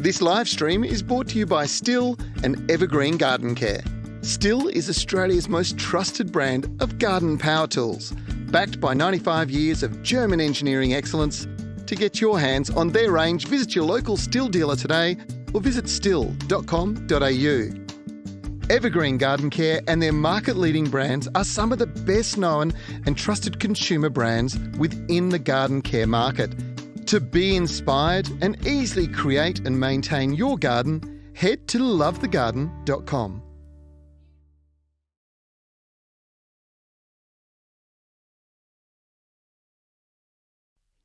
This live stream is brought to you by Still and Evergreen Garden Care. Still is Australia's most trusted brand of garden power tools, backed by 95 years of German engineering excellence. To get your hands on their range, visit your local Still dealer today or visit still.com.au. Evergreen Garden Care and their market-leading brands are some of the best known and trusted consumer brands within the garden care market. To be inspired and easily create and maintain your garden, head to lovethegarden.com.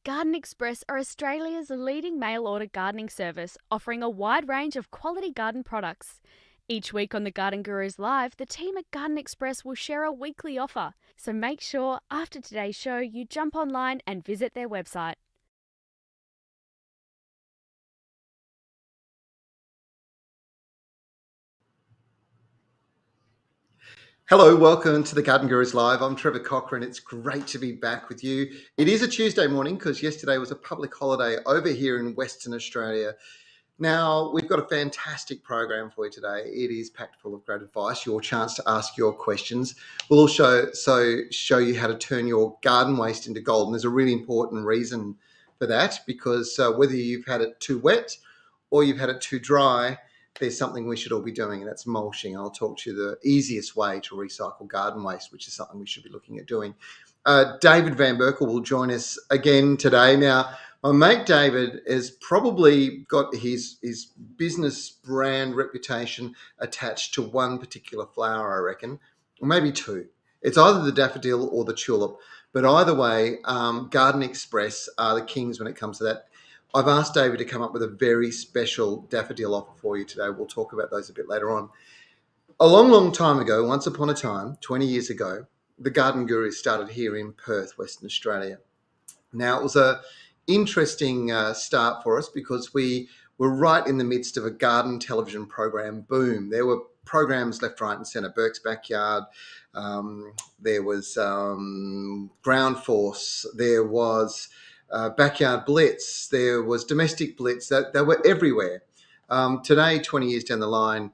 Garden Express are Australia's leading mail-order gardening service, offering a wide range of quality garden products. Each week on the Garden Gurus Live, the team at Garden Express will share a weekly offer. So make sure after today's show you jump online and visit their website. Hello, welcome to the Garden Gurus Live. I'm Trevor Cochrane. It's great to be back with you. It is a Tuesday morning because yesterday was a public holiday over here in Western Australia. Now, we've got a fantastic program for you today. It is packed full of great advice, your chance to ask your questions. We'll also show you how to turn your garden waste into gold. And there's a really important reason for that, because whether you've had it too wet or you've had it too dry, there's something we should all be doing, and that's mulching. I'll talk to you the easiest way to recycle garden waste, which is something we should be looking at doing. David Van Berkel will join us again today. Now, my mate David has probably got his business brand reputation attached to one particular flower, I reckon, or maybe two. It's either the daffodil or the tulip, but either way, Garden Express are the kings when it comes to that. I've asked David to come up with a very special daffodil offer for you today. We'll talk about those a bit later on. A long, long time ago, once upon a time, 20 years ago, the Garden Gurus started here in Perth, Western Australia. Now, it was an interesting start for us because we were right in the midst of a garden television program boom. There were programs left, right and centre. Burke's Backyard, there was Ground Force, there was Backyard Blitz, there was Domestic Blitz, that they were everywhere. Today, 20 years down the line,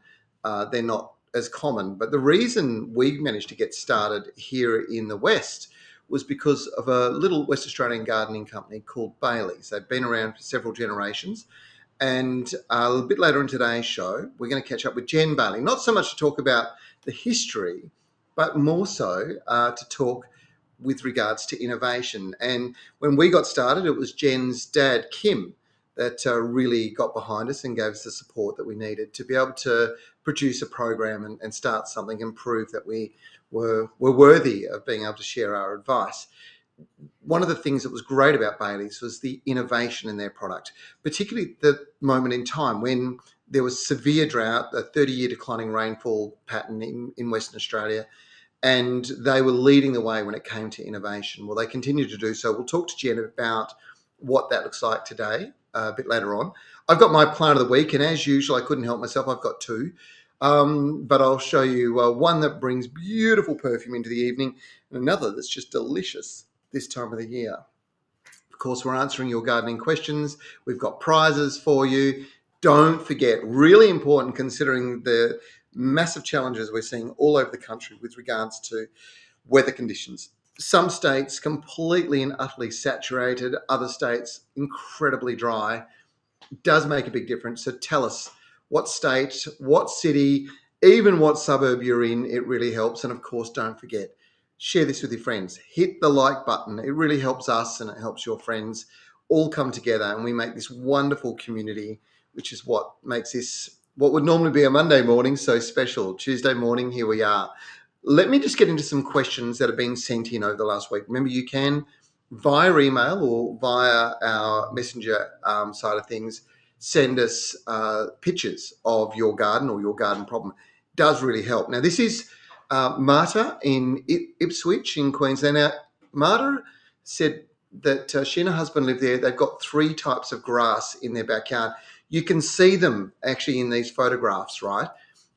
they're not as common. But the reason we managed to get started here in the West was because of a little West Australian gardening company called Bailey's. They've been around for several generations. And a little bit later in today's show, we're going to catch up with Jen Bailey, not so much to talk about the history, but more so to talk with regards to innovation. And when we got started, it was Jen's dad, Kim, that really got behind us and gave us the support that we needed to be able to produce a program and start something and prove that we were worthy of being able to share our advice. One of the things that was great about Bailey's was the innovation in their product, particularly at the moment in time when there was severe drought, a 30-year declining rainfall pattern in Western Australia, and they were leading the way when it came to innovation. Well, they continue to do so. We'll talk to Jen about what that looks like today, a bit later on. I've got my plant of the week, and as usual, I couldn't help myself. I've got two, but I'll show you one that brings beautiful perfume into the evening and another that's just delicious this time of the year. Of course, we're answering your gardening questions. We've got prizes for you. Don't forget, really important considering the massive challenges we're seeing all over the country with regards to weather conditions. Some states completely and utterly saturated, other states incredibly dry. It does make a big difference. So tell us what state, what city, even what suburb you're in. It really helps. And of course, don't forget, share this with your friends. Hit the like button. It really helps us and it helps your friends all come together, and we make this wonderful community, which is what makes this what would normally be a Monday morning so special. Tuesday morning, here we are. Let me just get into some questions that have been sent in over the last week. Remember, you can, via email or via our messenger side of things, send us pictures of your garden or your garden problem. It does really help. Now, this is Marta in Ipswich in Queensland. Now, Marta said that she and her husband live there. They've got 3 types of grass in their backyard. You can see them actually in these photographs, right?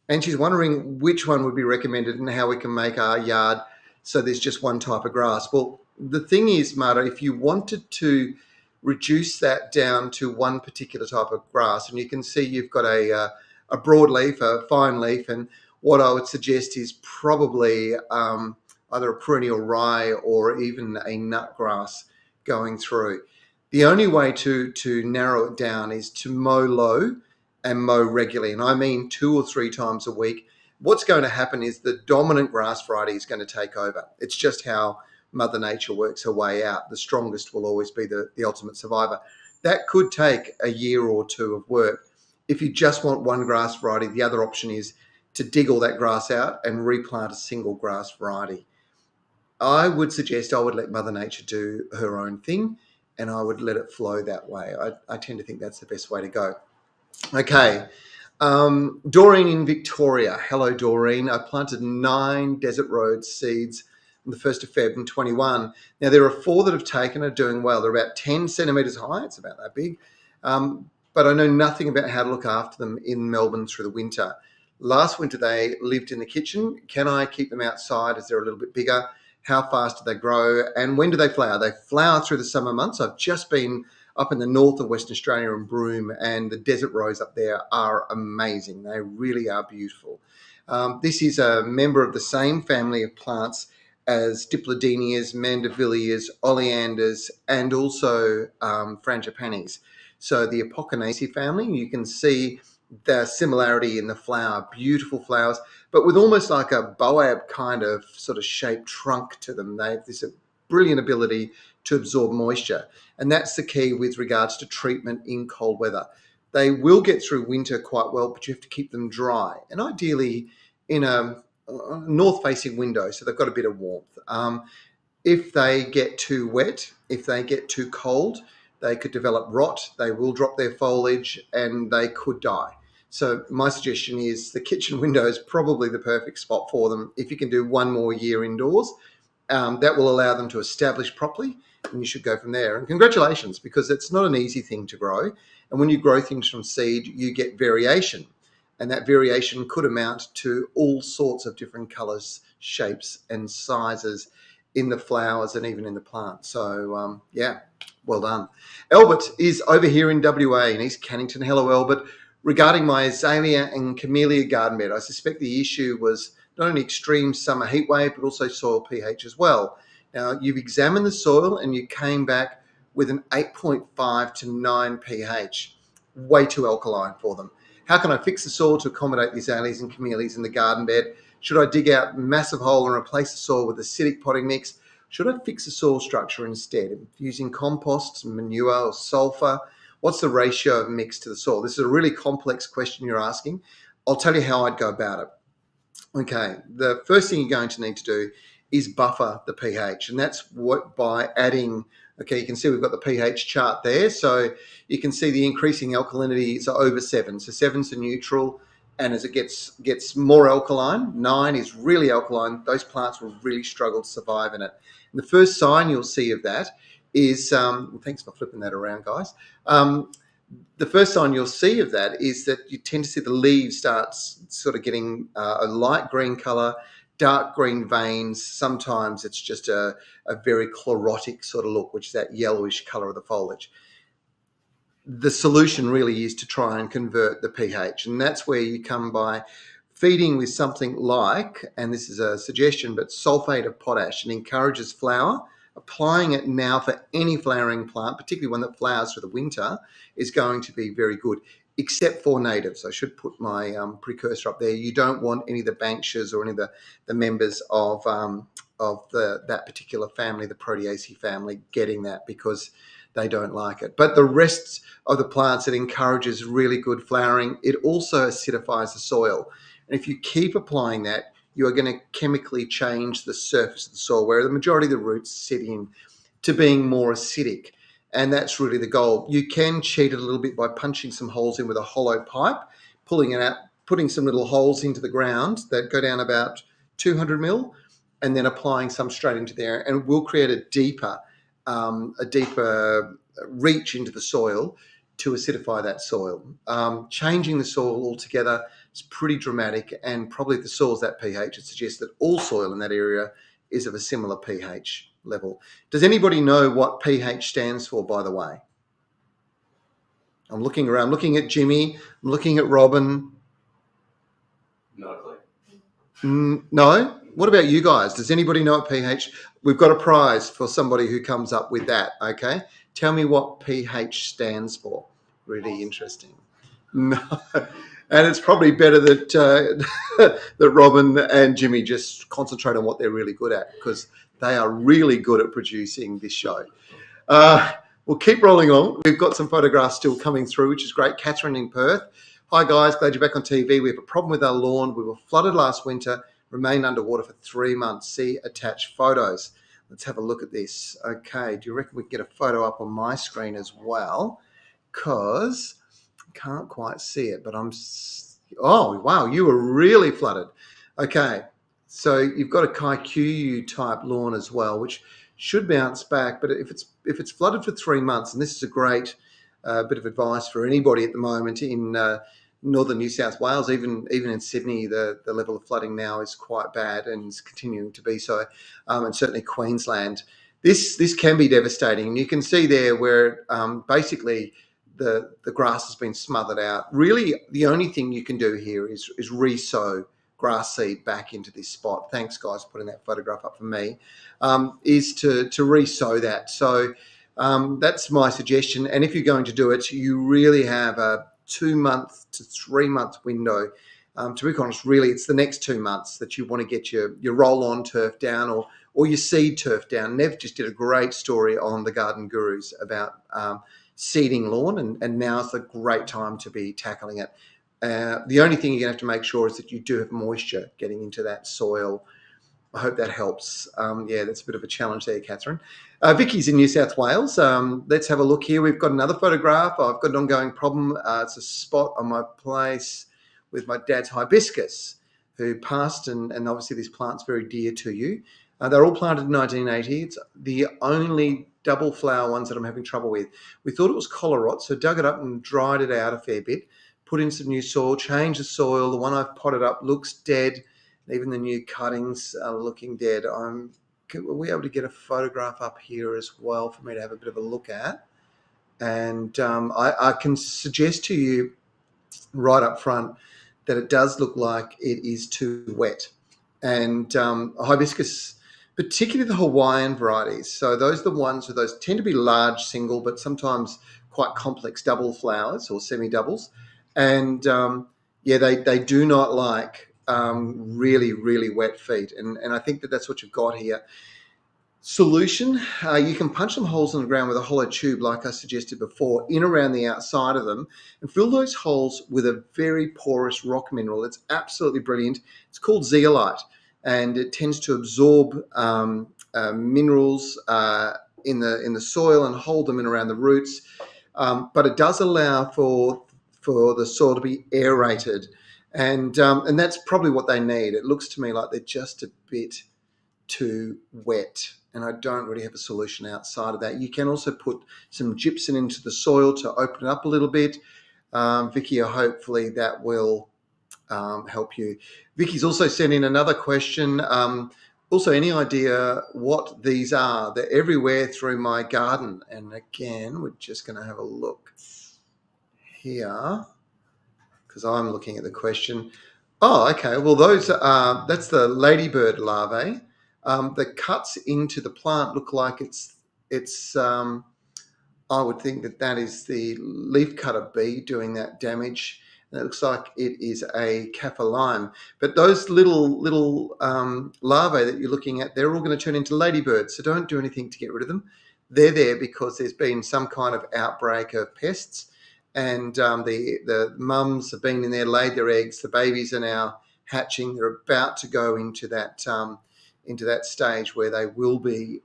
And she's wondering which one would be recommended and how we can make our yard so there's just one type of grass. Well, the thing is, Marta, if you wanted to reduce that down to one particular type of grass. And you can see you've got a broadleaf, a fine leaf, and what I would suggest is probably either a perennial rye or even a nut grass going through. The only way to narrow it down is to mow low and mow regularly, and I mean 2 or 3 times a week. What's going to happen is the dominant grass variety is going to take over. It's just how Mother Nature works her way out. The strongest will always be the ultimate survivor. That could take a year or 2 of work. If you just want one grass variety, the other option is to dig all that grass out and replant a single grass variety. I would suggest I would let Mother Nature do her own thing, and I would let it flow that way. I tend to think that's the best way to go. Okay. Doreen in Victoria. Hello, Doreen. I planted 9 Desert Road seeds on the 1st of Feb in 21. Now, there are 4 that have taken, are doing well. They're about 10 centimetres high. It's about that big. But I know nothing about how to look after them in Melbourne through the winter. Last winter, they lived in the kitchen. Can I keep them outside as they're a little bit bigger? How fast do they grow? And when do they flower? They flower through the summer months. I've just been up in the north of Western Australia in Broome, and the desert rose up there are amazing. They really are beautiful. This is a member of the same family of plants as Dipladenias, Mandevillias, Oleanders, and also Frangipanis. So the Apocynaceae family, you can see the similarity in the flower, beautiful flowers, but with almost like a boab kind of sort of shaped trunk to them. They have this brilliant ability to absorb moisture. And that's the key with regards to treatment in cold weather. They will get through winter quite well, but you have to keep them dry, and ideally in a north-facing window, so they've got a bit of warmth. If they get too wet, if they get too cold, they could develop rot, they will drop their foliage, and they could die. So my suggestion is the kitchen window is probably the perfect spot for them. If you can do 1 more year indoors, that will allow them to establish properly, and you should go from there. And congratulations, because it's not an easy thing to grow. And when you grow things from seed, you get variation. And that variation could amount to all sorts of different colours, shapes and sizes in the flowers and even in the plant. So, yeah, well done. Albert is over here in WA in East Cannington. Hello, Albert. Regarding my azalea and camellia garden bed, I suspect the issue was not only extreme summer heat wave, but also soil pH as well. Now, you've examined the soil and you came back with an 8.5 to 9 pH. Way too alkaline for them. How can I fix the soil to accommodate the azaleas and camellias in the garden bed? Should I dig out a massive hole and replace the soil with acidic potting mix? Should I fix the soil structure instead? Using compost, manure, or sulfur? What's the ratio of mix to the soil? This is a really complex question you're asking. I'll tell you how I'd go about it. Okay, the first thing you're going to need to do is buffer the pH, and that's what by adding, okay, you can see we've got the pH chart there, so you can see the increasing alkalinity is over 7. So 7's the neutral, and as it gets more alkaline, 9 is really alkaline, those plants will really struggle to survive in it. And the first sign you'll see of that is, thanks for flipping that around, guys. The first sign you'll see of that is that you tend to see the leaves start sort of getting a light green colour, dark green veins. Sometimes it's just a very chlorotic sort of look, which is that yellowish colour of the foliage. The solution really is to try and convert the pH, and that's where you come by feeding with something like, and this is a suggestion, but sulfate of potash. It encourages flower. Applying it now for any flowering plant, particularly one that flowers through the winter, is going to be very good, except for natives. I should put my precursor up there. You don't want any of the Banksias or any of the members of that particular family, the Proteaceae family, getting that, because they don't like it. But the rest of the plants, it encourages really good flowering. It also acidifies the soil. And if you keep applying that, you are going to chemically change the surface of the soil, where the majority of the roots sit in, to being more acidic. And that's really the goal. You can cheat it a little bit by punching some holes in with a hollow pipe, pulling it out, putting some little holes into the ground that go down about 200 mil, and then applying some straight into there, and it will create a deeper reach into the soil to acidify that soil. Changing the soil altogether is pretty dramatic, and probably if the soil's that pH, it suggests that all soil in that area is of a similar pH level. Does anybody know what pH stands for, by the way? I'm looking around, looking at Jimmy, I'm looking at Robin. Not a clue. No? What about you guys? Does anybody know what pH? We've got a prize for somebody who comes up with that, okay? Tell me what pH stands for. Really interesting. No. And it's probably better that that Robin and Jimmy just concentrate on what they're really good at, because they are really good at producing this show. We'll keep rolling on. We've got some photographs still coming through, which is great. Catherine in Perth. Hi, guys. Glad you're back on TV. We have a problem with our lawn. We were flooded last winter, remained underwater for 3 months. See attached photos. Let's have a look at this. Okay. Do you reckon we can get a photo up on my screen as well? Because I can't quite see it, but oh, wow. You were really flooded. Okay. So you've got a Kikuyu type lawn as well, which should bounce back. But if it's flooded for 3 months, and this is a great bit of advice for anybody at the moment in northern New South Wales, even in Sydney, the level of flooding now is quite bad and is continuing to be so, and certainly Queensland. This can be devastating. You can see there where basically the grass has been smothered out. Really, the only thing you can do here is re-sow grass seed back into this spot. Thanks, guys, for putting that photograph up for me. Is to re-sow that. So that's my suggestion. And if you're going to do it, you really have a 2 month to 3 month window. To be honest, really, it's the next 2 months that you want to get your roll-on turf down or your seed turf down. Nev just did a great story on the Garden Gurus about seeding lawn, and now's the great time to be tackling it. The only thing you're going to have to make sure is that you do have moisture getting into that soil. I hope that helps. Yeah, that's a bit of a challenge there, Catherine. Vicky's in New South Wales. Let's have a look here. We've got another photograph. I've got an ongoing problem. It's a spot on my place with my dad's hibiscus, who passed, and obviously this plant's very dear to you. They're all planted in 1980. It's the only double flower ones that I'm having trouble with. We thought it was collar rot, so dug it up and dried it out a fair bit, put in some new soil, changed the soil. The one I've potted up looks dead. Even the new cuttings are looking dead. Are we able to get a photograph up here as well for me to have a bit of a look at? And I can suggest to you right up front that it does look like it is too wet. And hibiscus, particularly the Hawaiian varieties, so those are the ones who those tend to be large single, but sometimes quite complex double flowers or semi-doubles. And yeah, they do not like really, really wet feet. And I think that's what you've got here. Solution, you can punch some holes in the ground with a hollow tube, like I suggested before, in around the outside of them, and fill those holes with a very porous rock mineral. It's absolutely brilliant. It's called zeolite, and it tends to absorb minerals in the soil and hold them in around the roots. But it does allow for the soil to be aerated. And that's probably what they need. It looks to me like they're just a bit too wet, and I don't really have a solution outside of that. You can also put some gypsum into the soil to open it up a little bit. Vicky, hopefully that will help you. Vicky's also sent in another question. Also, any idea what these are? They're everywhere through my garden. And again, we're just going to have a look here, because I'm looking at the question. Oh, okay. Well, that's the Ladybird Larvae. The cuts into the plant look like it's I would think that is the leafcutter bee doing that damage. And it looks like it is a Kaffir lime. But those little larvae that you're looking at, they're all going to turn into ladybirds. So don't do anything to get rid of them. They're there because there's been some kind of outbreak of pests. And the mums have been in there, laid their eggs. The babies are now hatching. They're about to go into that stage where they will be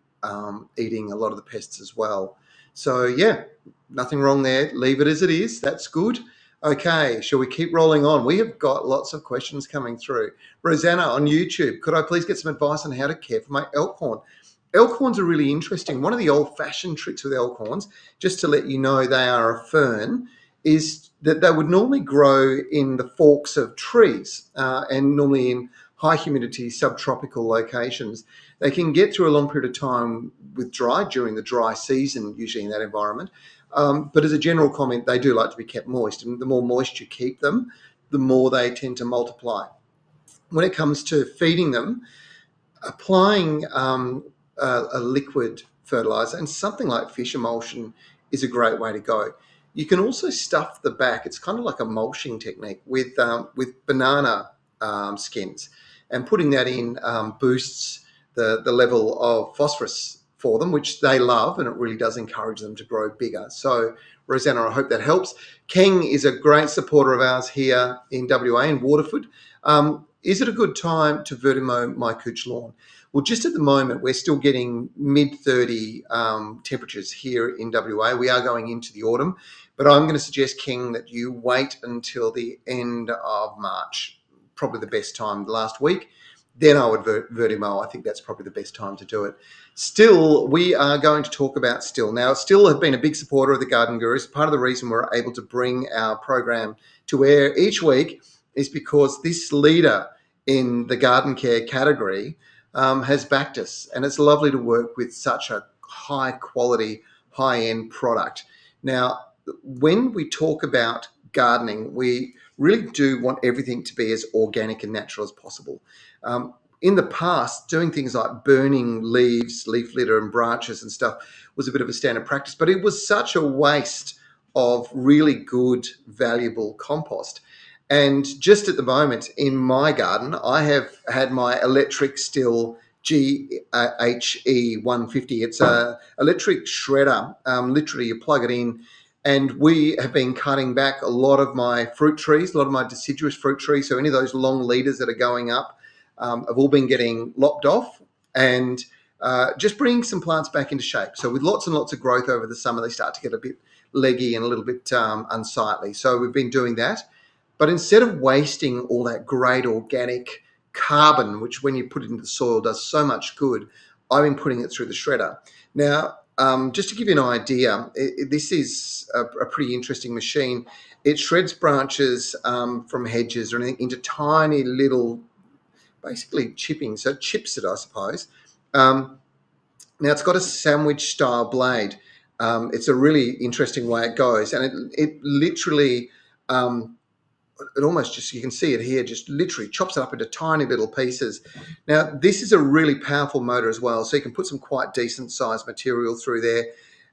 eating a lot of the pests as well. So yeah, nothing wrong there. Leave it as it is. That's good. Okay, shall we keep rolling on? We have got lots of questions coming through. Rosanna on YouTube, could I please get some advice on how to care for my elkhorn? Elkhorns are really interesting. One of the old-fashioned tricks with elkhorns, just to let you know they are a fern, is that they would normally grow in the forks of trees and normally in high humidity subtropical locations. They can get through a long period of time with during the dry season, usually in that environment. But as a general comment, they do like to be kept moist, and the more moist you keep them, the more they tend to multiply. When it comes to feeding them, applying a liquid fertilizer and something like fish emulsion is a great way to go. You can also stuff the back. It's kind of like a mulching technique with banana skins, and putting that in boosts the level of phosphorus for them, which they love, and it really does encourage them to grow bigger. So, Rosanna, I hope that helps. Keng is a great supporter of ours here in WA, in Waterford. Is it a good time to vertimo my couch lawn? Well, just at the moment, we're still getting mid-30 temperatures here in WA. We are going into the autumn, but I'm going to suggest, King, that you wait until the end of March, probably the best time, the last week. Then I would vertimo. I think that's probably the best time to do it. Still, we are going to talk about Still. Now, Still have been a big supporter of the Garden Gurus. Part of the reason we're able to bring our program to air each week is because this leader in the garden care category has backed us, and it's lovely to work with such a high quality, high end product. Now, when we talk about gardening, we really do want everything to be as organic and natural as possible. In the past, doing things like burning leaves, leaf litter and branches and stuff was a bit of a standard practice, but it was such a waste of really good, valuable compost. And just at the moment in my garden, I have had my electric Still GHE150. It's a electric shredder. Literally, you plug it in, and we have been cutting back a lot of my fruit trees, a lot of my deciduous fruit trees. So any of those long leaders that are going up have all been getting lopped off, and just bringing some plants back into shape. So with lots and lots of growth over the summer, they start to get a bit leggy and a little bit unsightly. So we've been doing that. But instead of wasting all that great organic carbon, which when you put it into the soil does so much good, I've been putting it through the shredder. Now, just to give you an idea, this is a pretty interesting machine. It shreds branches from hedges or anything into tiny little, basically chipping, so it chips it, I suppose. Now, it's got a sandwich style blade. It's a really interesting way it goes, and it literally... it almost just, you can see it here, just literally chops it up into tiny little pieces. Now, this is a really powerful motor as well, so you can put some quite decent sized material through there.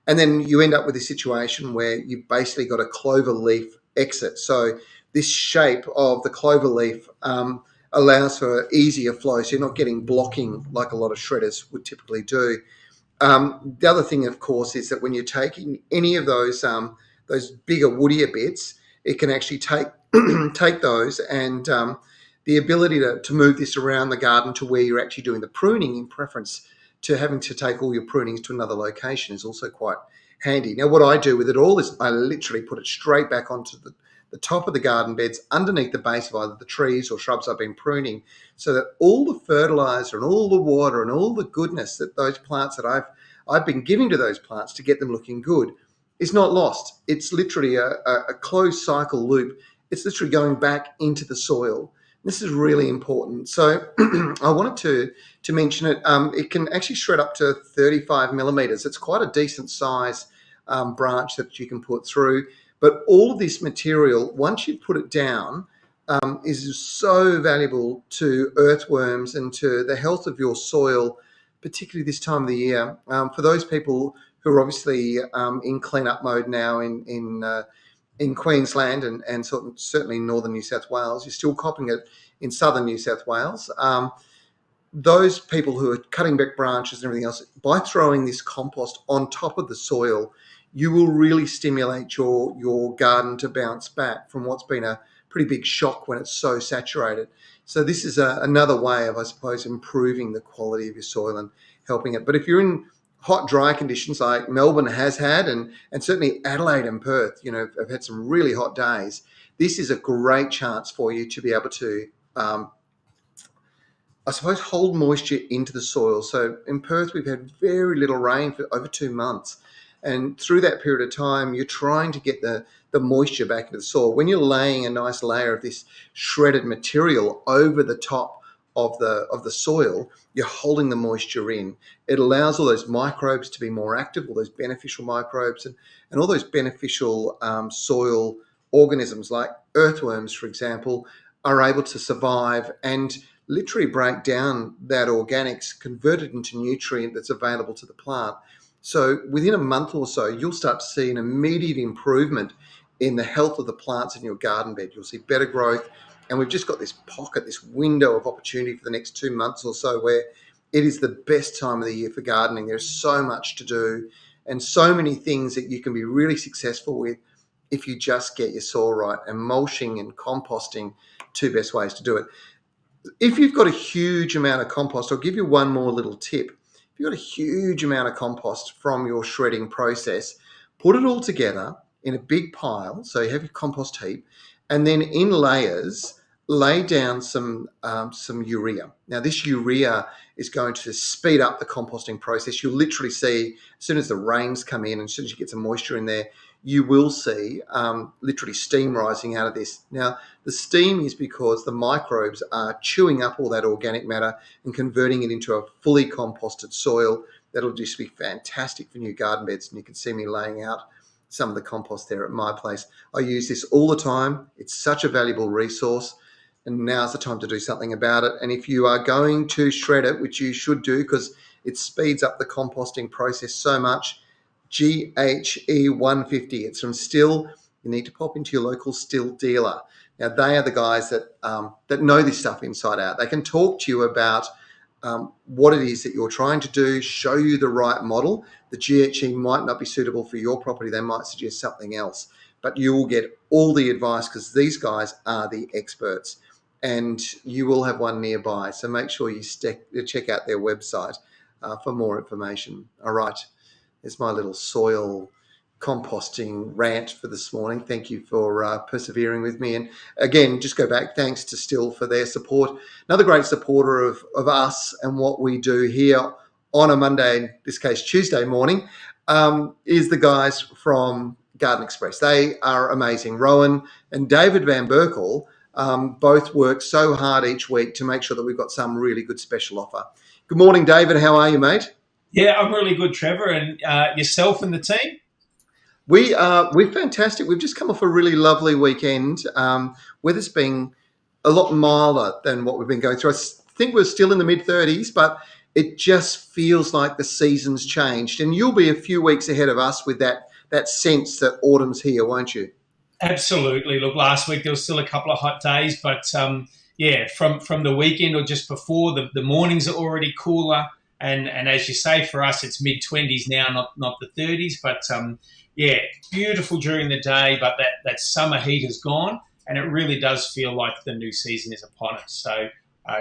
And then you end up with a situation where you've basically got a clover leaf exit. So this shape of the clover leaf allows for easier flow, so you're not getting blocking like a lot of shredders would typically do. The other thing, of course, is that when you're taking any of those bigger, woodier bits, it can actually take those, and the ability to move this around the garden to where you're actually doing the pruning, in preference to having to take all your prunings to another location, is also quite handy. Now, what I do with it all is I literally put it straight back onto the top of the garden beds, underneath the base of either the trees or shrubs I've been pruning, so that all the fertilizer and all the water and all the goodness that those plants that I've been giving to those plants to get them looking good is not lost. It's literally a closed cycle loop. It's literally going back into the soil. This is really important. So I wanted to mention it. It can actually shred up to 35 millimeters. It's quite a decent size branch that you can put through. But all of this material, once you put it down, is so valuable to earthworms and to the health of your soil, particularly this time of the year. For those people who are obviously in clean-up mode now in Queensland and certainly northern New South Wales, you're still copping it in southern New South Wales. Those people who are cutting back branches and everything else, by throwing this compost on top of the soil, you will really stimulate your garden to bounce back from what's been a pretty big shock when it's so saturated. So this is another way of, I suppose, improving the quality of your soil and helping it. But if you're in hot, dry conditions like Melbourne has had, and certainly Adelaide and Perth, have had some really hot days, this is a great chance for you to be able to, I suppose, hold moisture into the soil. So in Perth, we've had very little rain for over 2 months. And through that period of time, you're trying to get the moisture back into the soil. When you're laying a nice layer of this shredded material over the top of the soil, you're holding the moisture in. It allows all those microbes to be more active, all those beneficial microbes, and all those beneficial soil organisms like earthworms, for example, are able to survive and literally break down that organics, convert it into nutrient that's available to the plant. So within a month or so, you'll start to see an immediate improvement in the health of the plants in your garden bed. You'll see better growth. And we've just got this pocket, this window of opportunity for the next 2 months or so where it is the best time of the year for gardening. There's so much to do and so many things that you can be really successful with if you just get your soil right. And mulching and composting, two best ways to do it. If you've got a huge amount of compost, I'll give you one more little tip. If you've got a huge amount of compost from your shredding process, put it all together in a big pile. So you have your compost heap, and then in layers, lay down some urea. Now, this urea is going to speed up the composting process. You'll literally see, as soon as the rains come in and as soon as you get some moisture in there, you will see literally steam rising out of this. Now, the steam is because the microbes are chewing up all that organic matter and converting it into a fully composted soil that'll just be fantastic for new garden beds. And you can see me laying out some of the compost there at my place. I use this all the time. It's such a valuable resource. And now's the time to do something about it. And if you are going to shred it, which you should do because it speeds up the composting process so much, GHE 150. It's from Still. You need to pop into your local Still dealer. Now, they are the guys that know this stuff inside out. They can talk to you about what it is that you're trying to do, show you the right model. The GHE might not be suitable for your property. They might suggest something else, but you will get all the advice because these guys are the experts, and you will have one nearby. So make sure you check out their website for more information. All right. There's my little soil composting rant for this morning. Thank you for persevering with me. And again, just go back, thanks to Still for their support. Another great supporter of us and what we do here on a Monday, in this case Tuesday morning, is the guys from Garden Express. They are amazing. Rowan and David Van Berkel both work so hard each week to make sure that we've got some really good special offer. Good morning, David. How are you, mate? Yeah, I'm really good, Trevor. And yourself and the team? We're fantastic. We've just come off a really lovely weekend. Weather's been a lot milder than what we've been going through. I think we're still in the mid-30s, but it just feels like the season's changed. And you'll be a few weeks ahead of us with that sense that autumn's here, won't you? Absolutely. Look, last week there was still a couple of hot days, but from the weekend or just before, the mornings are already cooler. And as you say, for us, it's mid-20s now, not the 30s. But, beautiful during the day, but that summer heat has gone, and it really does feel like the new season is upon us. So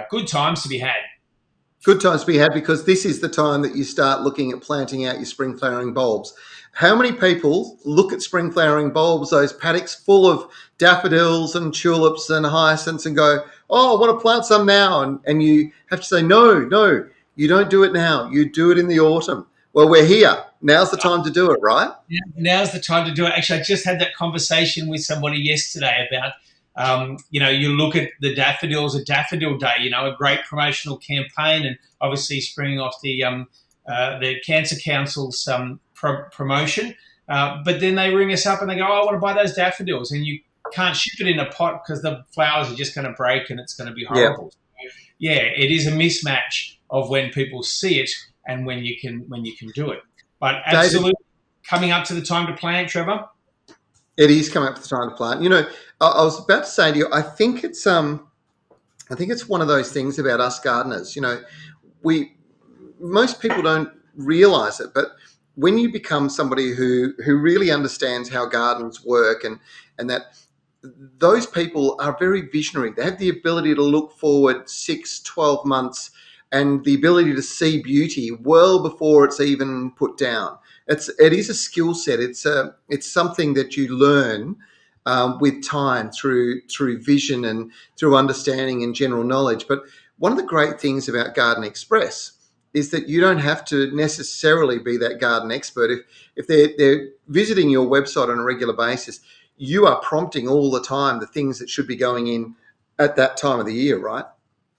good times to be had. Good times to be had because this is the time that you start looking at planting out your spring flowering bulbs. How many people look at spring flowering bulbs, those paddocks full of daffodils and tulips and hyacinths, and go, oh, I want to plant some now. And you have to say, no, you don't do it now. You do it in the autumn. Well, we're here. Now's the time to do it, right? Yeah, now's the time to do it. Actually, I just had that conversation with somebody yesterday about, you look at the daffodils, a daffodil day, a great promotional campaign, and obviously springing off the Cancer Council's promotion. But then they ring us up and they go, oh, I want to buy those daffodils. And you can't ship it in a pot because the flowers are just going to break and it's going to be horrible. Yeah, it is a mismatch of when people see it and when you can do it. But absolutely, David, coming up to the time to plant, Trevor. It is coming up to the time to plant. I was about to say to you, I think it's one of those things about us gardeners. Most people don't realise it, but when you become somebody who really understands how gardens work and that those people are very visionary. They have the ability to look forward 6, 12 months and the ability to see beauty well before it's even put down. It is a skill set. It's something that you learn with time through vision and through understanding and general knowledge. But one of the great things about Garden Express is that you don't have to necessarily be that garden expert. If they're visiting your website on a regular basis, you are prompting all the time the things that should be going in at that time of the year, right?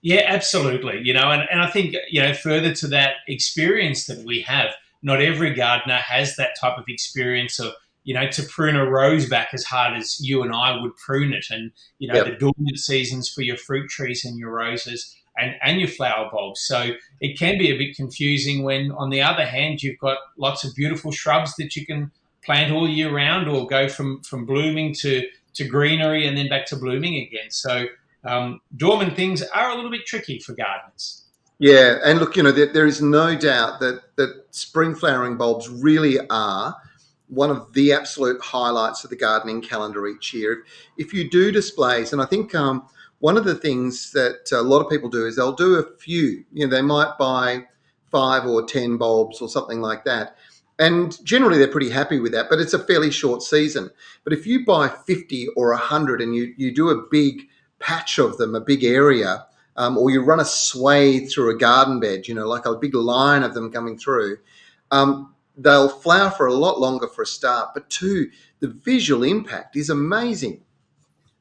Yeah, absolutely. And I think, further to that experience that we have, not every gardener has that type of experience of, to prune a rose back as hard as you and I would prune it. And, the Yep. dormant seasons for your fruit trees and your roses and your flower bulbs. So it can be a bit confusing when, on the other hand, you've got lots of beautiful shrubs that you can plant all year round or go from blooming to greenery and then back to blooming again. So, dormant things are a little bit tricky for gardeners. Yeah, and look, there is no doubt that spring flowering bulbs really are one of the absolute highlights of the gardening calendar each year. If you do displays, and I think one of the things that a lot of people do is they'll do a few. They might buy 5 or 10 bulbs or something like that. And generally they're pretty happy with that, but it's a fairly short season. But if you buy 50 or 100 and you do a big patch of them, a big area, or you run a swathe through a garden bed, like a big line of them coming through, they'll flower for a lot longer for a start. But two, the visual impact is amazing.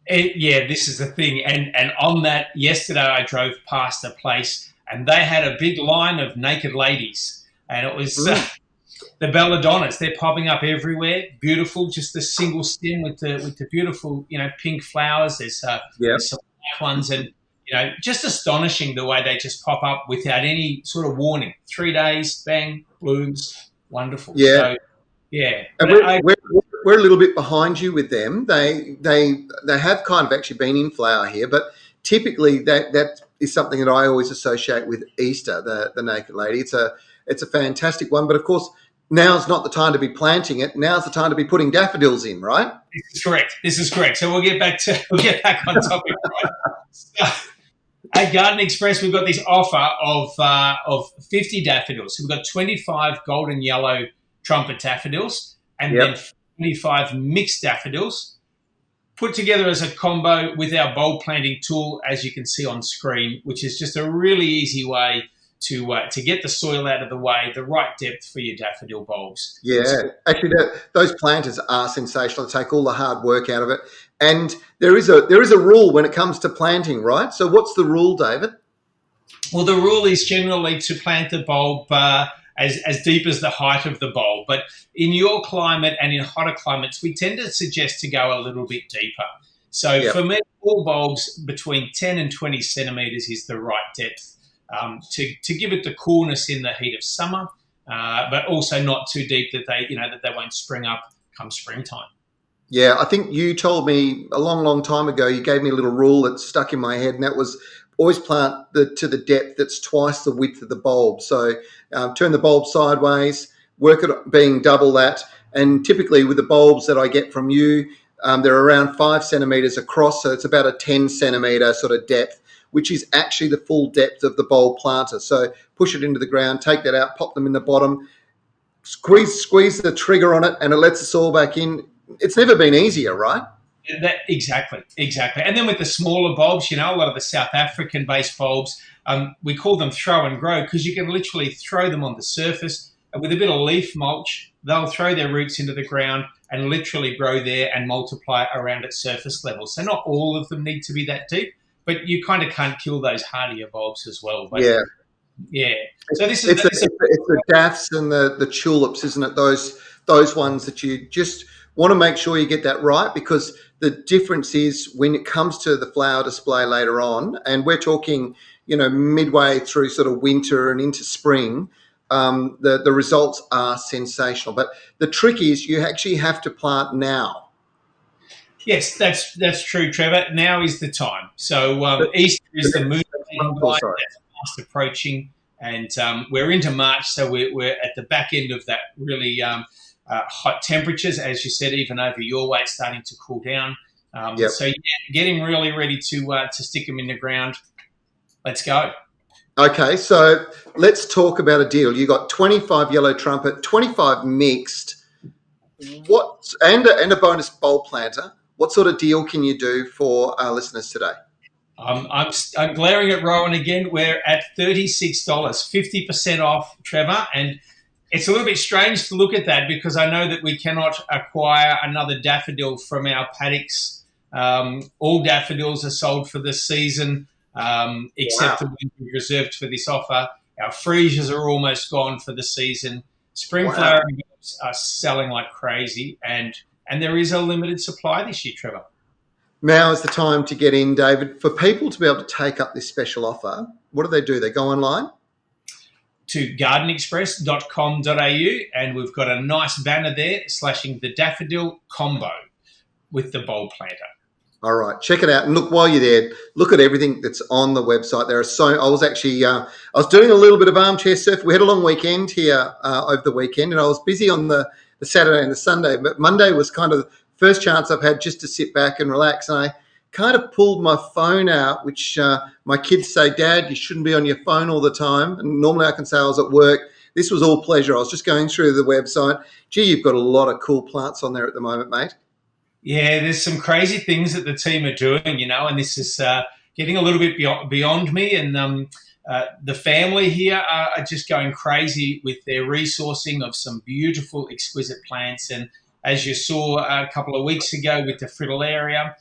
This is the thing. And on that, yesterday I drove past a place and they had a big line of naked ladies. And it was the belladonnas. They're popping up everywhere. Beautiful, just the single stem with the beautiful, pink flowers. There's some black ones and, just astonishing the way they just pop up without any sort of warning. 3 days, bang, blooms, wonderful. Yeah. So, yeah. And we're a little bit behind you with them. They have kind of actually been in flower here, but typically that is something that I always associate with Easter, the naked lady. It's a fantastic one, but of course now's not the time to be planting it. Now's the time to be putting daffodils in, right? This is correct. So we'll get back on topic. Right? So, at Garden Express, we've got this offer of 50 daffodils. So we've got 25 golden yellow trumpet daffodils and then 25 mixed daffodils put together as a combo with our bulb planting tool, as you can see on screen, which is just a really easy way to get the soil out of the way, the right depth for your daffodil bulbs. Yeah, actually, those planters are sensational. They take all the hard work out of it. And there is a rule when it comes to planting, right? So what's the rule, David? Well, the rule is generally to plant the bulb as deep as the height of the bulb. But in your climate and in hotter climates, we tend to suggest to go a little bit deeper. So for me, all bulbs between 10 and 20 centimetres is the right depth to give it the coolness in the heat of summer, but also not too deep that they won't spring up come springtime. Yeah, I think you told me a long, long time ago, you gave me a little rule that stuck in my head, and that was always plant to the depth that's twice the width of the bulb. So turn the bulb sideways, work it being double that, and typically with the bulbs that I get from you, they're around 5 centimetres across, so it's about a 10 centimetre sort of depth, which is actually the full depth of the bulb planter. So push it into the ground, take that out, pop them in the bottom, squeeze the trigger on it, and it lets us all back in. It's never been easier, right? Exactly. And then with the smaller bulbs, a lot of the South African-based bulbs, we call them throw and grow because you can literally throw them on the surface. And with a bit of leaf mulch, they'll throw their roots into the ground and literally grow there and multiply around at surface level. So not all of them need to be that deep, but you kind of can't kill those hardier bulbs as well. But yeah. So it's the daffs and the tulips, isn't it? Those ones that you just want to make sure you get that right, because the difference is when it comes to the flower display later on, and we're talking, midway through sort of winter and into spring, the results are sensational. But the trick is you actually have to plant now. Yes, that's true, Trevor. Now is the time. So Easter is the moon that's fast approaching, and we're into March, so we're at the back end of that really hot temperatures, as you said, even over your way, it's starting to cool down. So getting really ready to stick them in the ground. Let's go. Okay, so let's talk about a deal. You got 25 yellow trumpet, 25 mixed, and a bonus bulb planter. What sort of deal can you do for our listeners today? I'm glaring at Rowan again. We're at $36, 50% off, Trevor, and it's a little bit strange to look at that because I know that we cannot acquire another daffodil from our paddocks. All daffodils are sold for the season. except the ones we've reserved for this offer. Our freezers are almost gone for the season. Spring flowering bulbs are selling like crazy, and there is a limited supply this year, Trevor. Now is the time to get in, David. For people to be able to take up this special offer, what do? They go online? To gardenexpress.com.au, and we've got a nice banner there slashing the daffodil combo with the bulb planter. All right, check it out. And look, while you're there, look at everything that's on the website. There are I was actually, I was doing a little bit of armchair surf. We had a long weekend here over the weekend, and I was busy on the Saturday and the Sunday, but Monday was kind of the first chance I've had just to sit back and relax. And I kind of pulled my phone out, which my kids say, Dad, you shouldn't be on your phone all the time. And normally I can say I was at work. This was all pleasure. I was just going through the website. Gee, you've got a lot of cool plants on there at the moment, mate. Yeah, there's some crazy things that the team are doing, and this is getting a little bit beyond me. And the family here are just going crazy with their resourcing of some beautiful, exquisite plants. And as you saw a couple of weeks ago with the Fertilizer,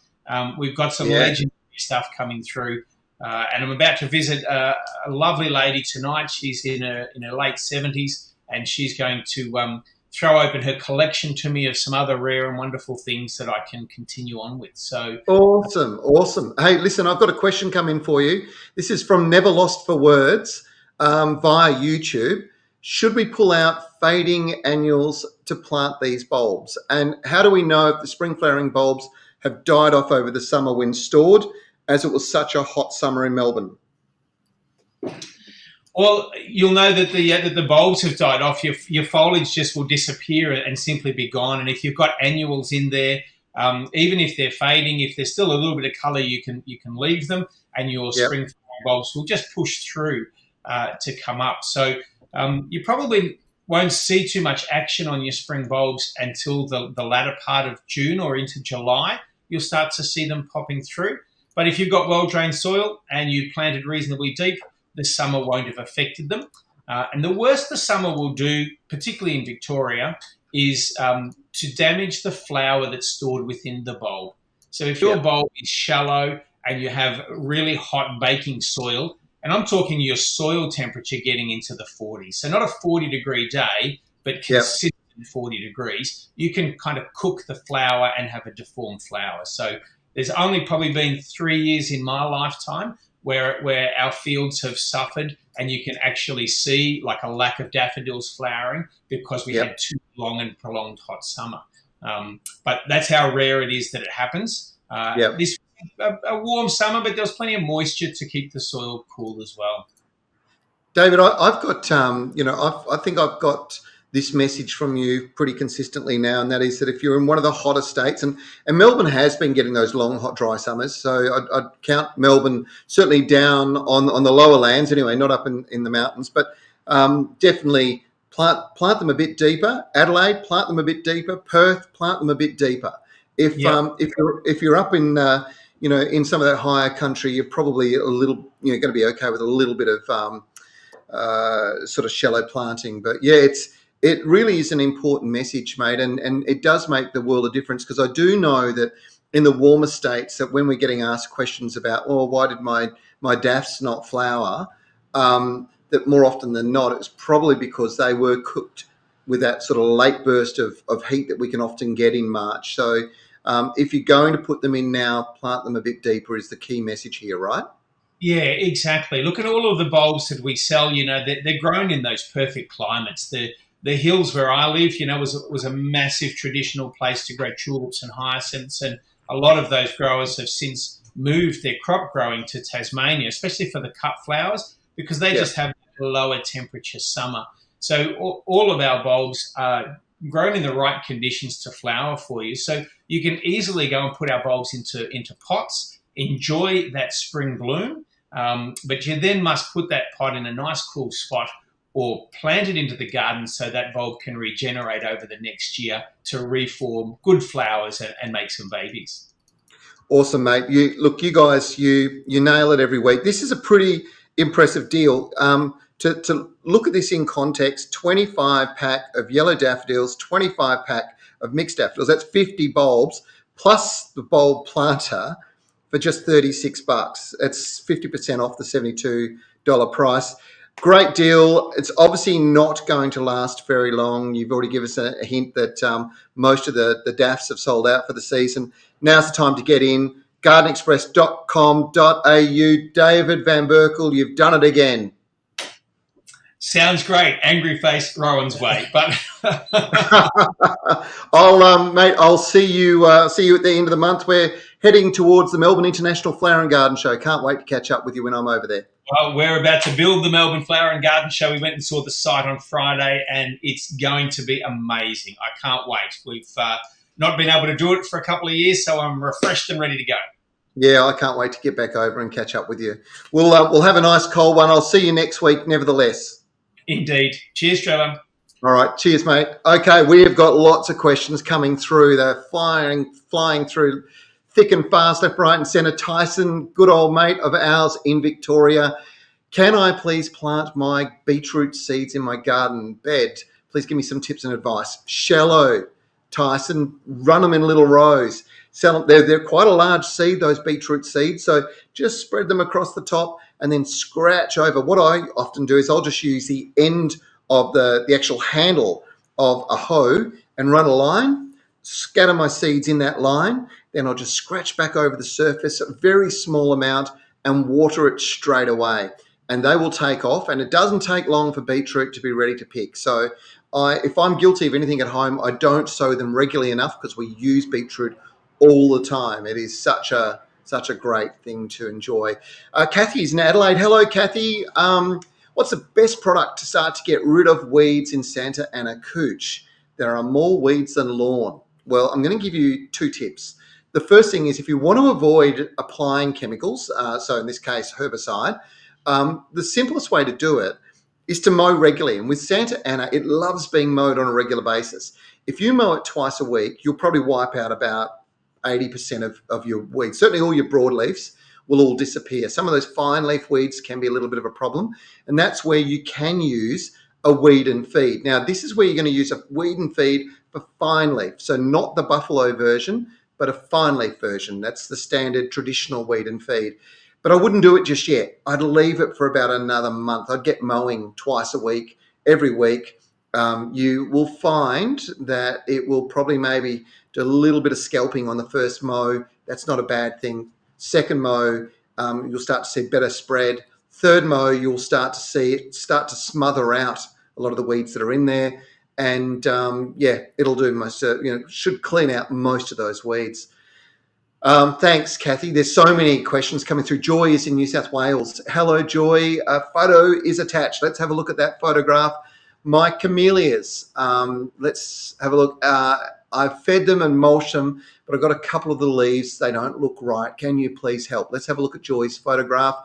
we've got some legendary stuff coming through. And I'm about to visit a lovely lady tonight. She's in her late 70s, and she's going to throw open her collection to me of some other rare and wonderful things that I can continue on with. So awesome. Hey, listen, I've got a question coming for you. This is from Never Lost for Words via YouTube. Should we pull out fading annuals to plant these bulbs? And how do we know if the spring flowering bulbs have died off over the summer when stored, as it was such a hot summer in Melbourne? Well, you'll know that the bulbs have died off. Your foliage just will disappear and simply be gone. And if you've got annuals in there, even if they're fading, if there's still a little bit of colour, you can leave them, and your spring flowering bulbs will just push through to come up. So you probably won't see too much action on your spring bulbs until the latter part of June or into July. You'll start to see them popping through. But if you've got well-drained soil and you planted reasonably deep, the summer won't have affected them. And the worst the summer will do, particularly in Victoria, is to damage the flower that's stored within the bulb. So if your bulb is shallow and you have really hot baking soil, and I'm talking your soil temperature getting into the 40s, so not a 40-degree day, but consistent 40 degrees, you can kind of cook the flower and have a deformed flower. So there's only probably been 3 years in my lifetime where our fields have suffered, and you can actually see like a lack of daffodils flowering because we had too long and prolonged hot summer. But that's how rare it is that it happens. This was a warm summer, but there was plenty of moisture to keep the soil cool as well. David, I've got, I think I've got this message from you pretty consistently now, and that is that if you're in one of the hotter states, and Melbourne has been getting those long, hot, dry summers, so I'd count Melbourne certainly down on the lower lands anyway, not up in the mountains, but definitely plant them a bit deeper. Adelaide, plant them a bit deeper. Perth, plant them a bit deeper. If you're up in in some of that higher country, you're probably a little going to be okay with a little bit of sort of shallow planting. But it really is an important message, mate, and it does make the world a difference, because I do know that in the warmer states, that when we're getting asked questions about, why did my daffs not flower, that more often than not, it's probably because they were cooked with that sort of late burst of heat that we can often get in March. So if you're going to put them in now, plant them a bit deeper is the key message here, right? Yeah, exactly. Look at all of the bulbs that we sell, they're grown in those perfect climates. The hills where I live, was a massive traditional place to grow tulips and hyacinths, and a lot of those growers have since moved their crop growing to Tasmania, especially for the cut flowers, because they just have a lower temperature summer. So all of our bulbs are grown in the right conditions to flower for you. So you can easily go and put our bulbs into pots, enjoy that spring bloom, but you then must put that pot in a nice cool spot or plant it into the garden so that bulb can regenerate over the next year to reform good flowers and make some babies. Awesome, mate. You guys, you nail it every week. This is a pretty impressive deal. To look at this in context, 25 pack of yellow daffodils, 25 pack of mixed daffodils, that's 50 bulbs, plus the bulb planter for just $36. It's 50% off the $72 price. Great deal. It's obviously not going to last very long. You've already given us a hint that most of the daffs have sold out for the season. Now's the time to get in. gardenexpress.com.au. David Van Berkel, you've done it again. Sounds great. Angry face Rowan's way, but I'll see you at the end of the month. We're heading towards the Melbourne International Flower and Garden Show. Can't wait to catch up with you when I'm over there. Well, we're about to build the Melbourne Flower and Garden Show. We went and saw the site on Friday, and it's going to be amazing. I can't wait. We've not been able to do it for a couple of years, so I'm refreshed and ready to go. Yeah, I can't wait to get back over and catch up with you. We'll have a nice cold one. I'll see you next week, nevertheless. Indeed. Cheers, Trevor. All right. Cheers, mate. Okay, we have got lots of questions coming through. They're flying through thick and fast, left, right and centre. Tyson, good old mate of ours in Victoria. Can I please plant my beetroot seeds in my garden bed? Please give me some tips and advice. Shallow, Tyson. Run them in little rows. Sell them. They're quite a large seed, those beetroot seeds. So just spread them across the top and then scratch over. What I often do is I'll just use the end of the actual handle of a hoe and run a line, scatter my seeds in that line. Then I'll just scratch back over the surface, a very small amount, and water it straight away. And they will take off. And it doesn't take long for beetroot to be ready to pick. So if I'm guilty of anything at home, I don't sow them regularly enough because we use beetroot all the time. It is such a great thing to enjoy. Kathy's in Adelaide. Hello, Kathy. What's the best product to start to get rid of weeds in Santa Anacouch? There are more weeds than lawn. Well, I'm going to give you 2 tips. The first thing is if you want to avoid applying chemicals, so in this case, herbicide, the simplest way to do it is to mow regularly. And with Santa Ana, it loves being mowed on a regular basis. If you mow it twice a week, you'll probably wipe out about 80% of your weeds. Certainly all your broadleafs will all disappear. Some of those fine leaf weeds can be a little bit of a problem, and that's where you can use a weed and feed. Now, this is where you're going to use a weed and feed for fine leaf. So not the buffalo version, but a fine leaf version. That's the standard traditional weed and feed. But I wouldn't do it just yet. I'd leave it for about another month. I'd get mowing twice a week, every week. You will find that it will probably maybe do a little bit of scalping on the first mow. That's not a bad thing. Second mow, you'll start to see better spread. Third mow, you'll start to see it start to smother out a lot of the weeds that are in there. And it'll do most, should clean out most of those weeds. Thanks, Kathy. There's so many questions coming through. Joy is in New South Wales. Hello, Joy. A photo is attached. Let's have a look at that photograph. My camellias. Let's have a look. I've fed them and mulched them, but I've got a couple of the leaves. They don't look right. Can you please help? Let's have a look at Joy's photograph.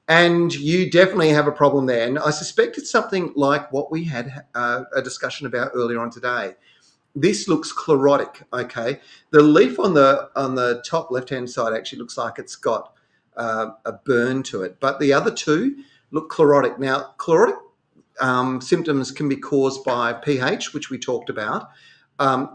And you definitely have a problem there. And I suspect it's something like what we had a discussion about earlier on today. This looks chlorotic, okay? The leaf on the top left-hand side actually looks like it's got a burn to it, but the other two look chlorotic. Now, chlorotic symptoms can be caused by pH, which we talked about.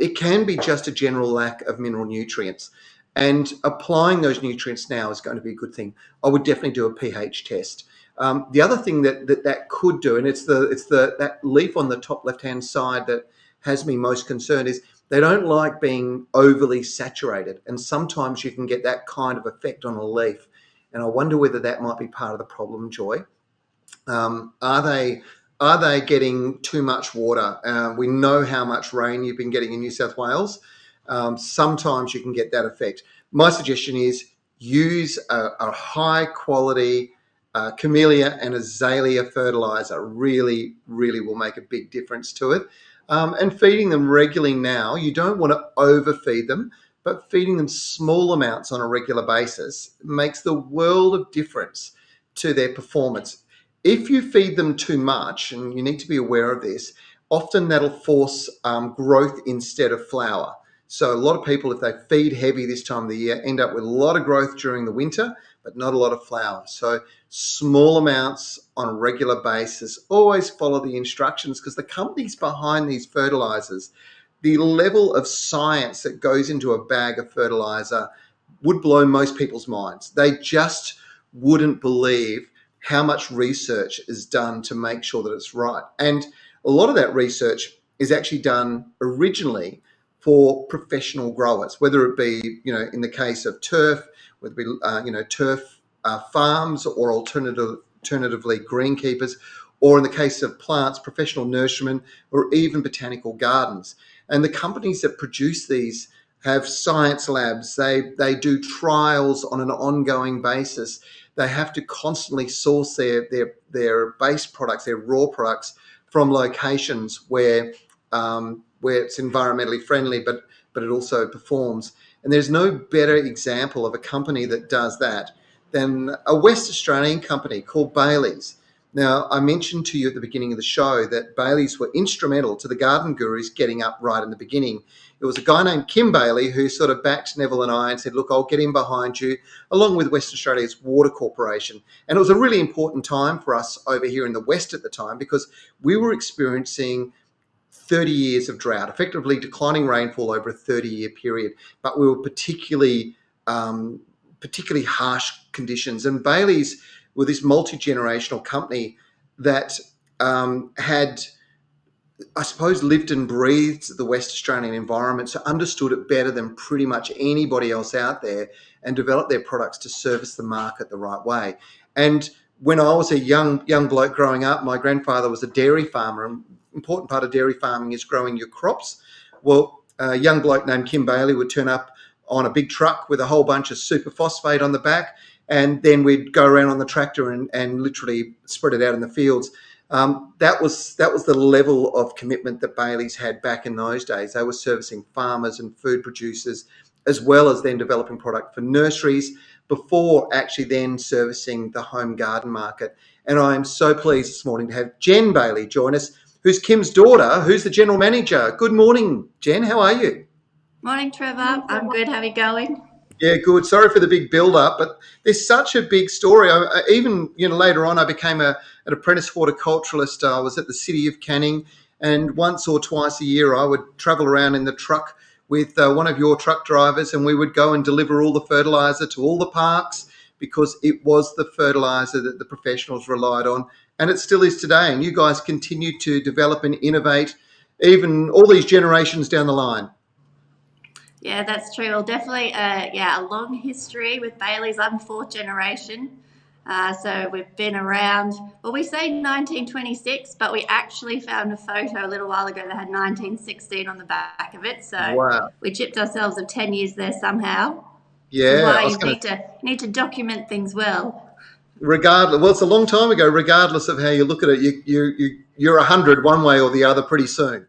It can be just a general lack of mineral nutrients, and applying those nutrients now is going to be a good thing. I would definitely do a pH test. The other thing that could do, and it's that leaf on the top left-hand side that has me most concerned, is they don't like being overly saturated, and sometimes you can get that kind of effect on a leaf. And I wonder whether that might be part of the problem, Joy. Are they getting too much water? We know how much rain you've been getting in New South Wales. Sometimes you can get that effect. My suggestion is use a high quality camellia and azalea fertilizer. Really, really will make a big difference to it. And feeding them regularly now. You don't want to overfeed them, but feeding them small amounts on a regular basis makes the world of difference to their performance. If you feed them too much, and you need to be aware of this, often that'll force growth instead of flower. So a lot of people, if they feed heavy this time of the year, end up with a lot of growth during the winter, but not a lot of flower. So small amounts on a regular basis. Always follow the instructions, because the companies behind these fertilizers, the level of science that goes into a bag of fertilizer would blow most people's minds. They just wouldn't believe how much research is done to make sure that it's right. And a lot of that research is actually done originally for professional growers, whether it be, in the case of turf, whether it be, turf farms, or alternatively greenkeepers, or in the case of plants, professional nurserymen, or even botanical gardens. And the companies that produce these have science labs. They do trials on an ongoing basis. They have to constantly source their base products, their raw products, from locations where it's environmentally friendly, but it also performs. And there's no better example of a company that does that than a West Australian company called Bailey's. Now, I mentioned to you at the beginning of the show that Bailey's were instrumental to the Garden Gurus getting up right in the beginning. It was a guy named Kim Bailey who sort of backed Neville and I and said, look, I'll get in behind you, along with West Australia's Water Corporation. And it was a really important time for us over here in the West at the time, because we were experiencing 30 years of drought, effectively declining rainfall over a 30-year period. But we were particularly harsh conditions. And Bailey's were this multi-generational company that had, I suppose, lived and breathed the West Australian environment, so understood it better than pretty much anybody else out there, and developed their products to service the market the right way. And when I was a young bloke growing up, my grandfather was a dairy farmer, and an important part of dairy farming is growing your crops. Well, a young bloke named Kim Bailey would turn up on a big truck with a whole bunch of superphosphate on the back, and then we'd go around on the tractor and literally spread it out in the fields. That was the level of commitment that Bailey's had back in those days. They were servicing farmers and food producers, as well as then developing product for nurseries, before actually then servicing the home garden market. And I'm so pleased this morning to have Jen Bailey join us, who's Kim's daughter, who's the general manager. Good morning, Jen. How are you? Morning, Trevor. I'm good. How are you going? Yeah, good. Sorry for the big build-up, but there's such a big story. Even later on, I became an apprentice horticulturalist. I was at the City of Canning, and once or twice a year, I would travel around in the truck with one of your truck drivers, and we would go and deliver all the fertilizer to all the parks, because it was the fertilizer that the professionals relied on, and it still is today. And you guys continue to develop and innovate, even all these generations down the line. Yeah, that's true. Well, definitely, a long history with Bailey's. I'm fourth generation. So we've been around, well, we say 1926, but we actually found a photo a little while ago that had 1916 on the back of it. So wow. We chipped ourselves of 10 years there somehow. Yeah. Why you need to document things well. Regardless, well, it's a long time ago, regardless of how you look at it, you're 100 one way or the other pretty soon.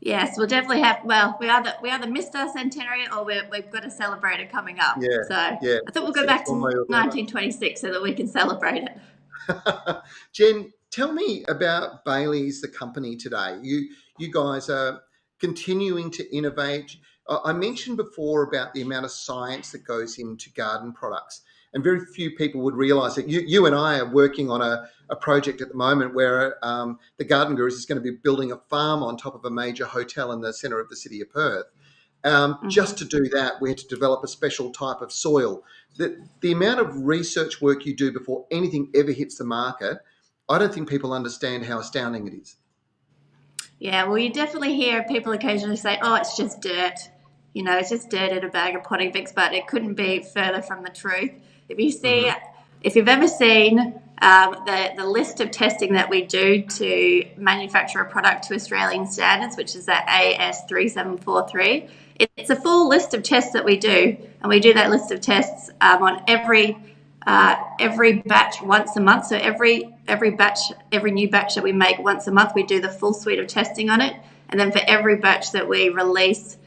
Yes, we'll definitely have. Well, we either missed our centenary, or we've got to celebrate it coming up. Yeah. So yeah. I thought we'll go back to 1926 so that we can celebrate it. Jen, tell me about Bailey's, the company today. You guys are continuing to innovate. I mentioned before about the amount of science that goes into garden products, and very few people would realise that. You and I are working on a project at the moment where the Garden Gurus is going to be building a farm on top of a major hotel in the centre of the city of Perth. Just to do that, we had to develop a special type of soil. The amount of research work you do before anything ever hits the market, I don't think people understand how astounding it is. Yeah, well, you definitely hear people occasionally say, oh, it's just dirt. It's just dirt in a bag of potting mix, but it couldn't be further from the truth. If you've ever seen the list of testing that we do to manufacture a product to Australian standards, which is that AS3743, it's a full list of tests that we do, and we do that list of tests on every batch once a month. So every new batch that we make once a month, we do the full suite of testing on it, and then for every batch that we release,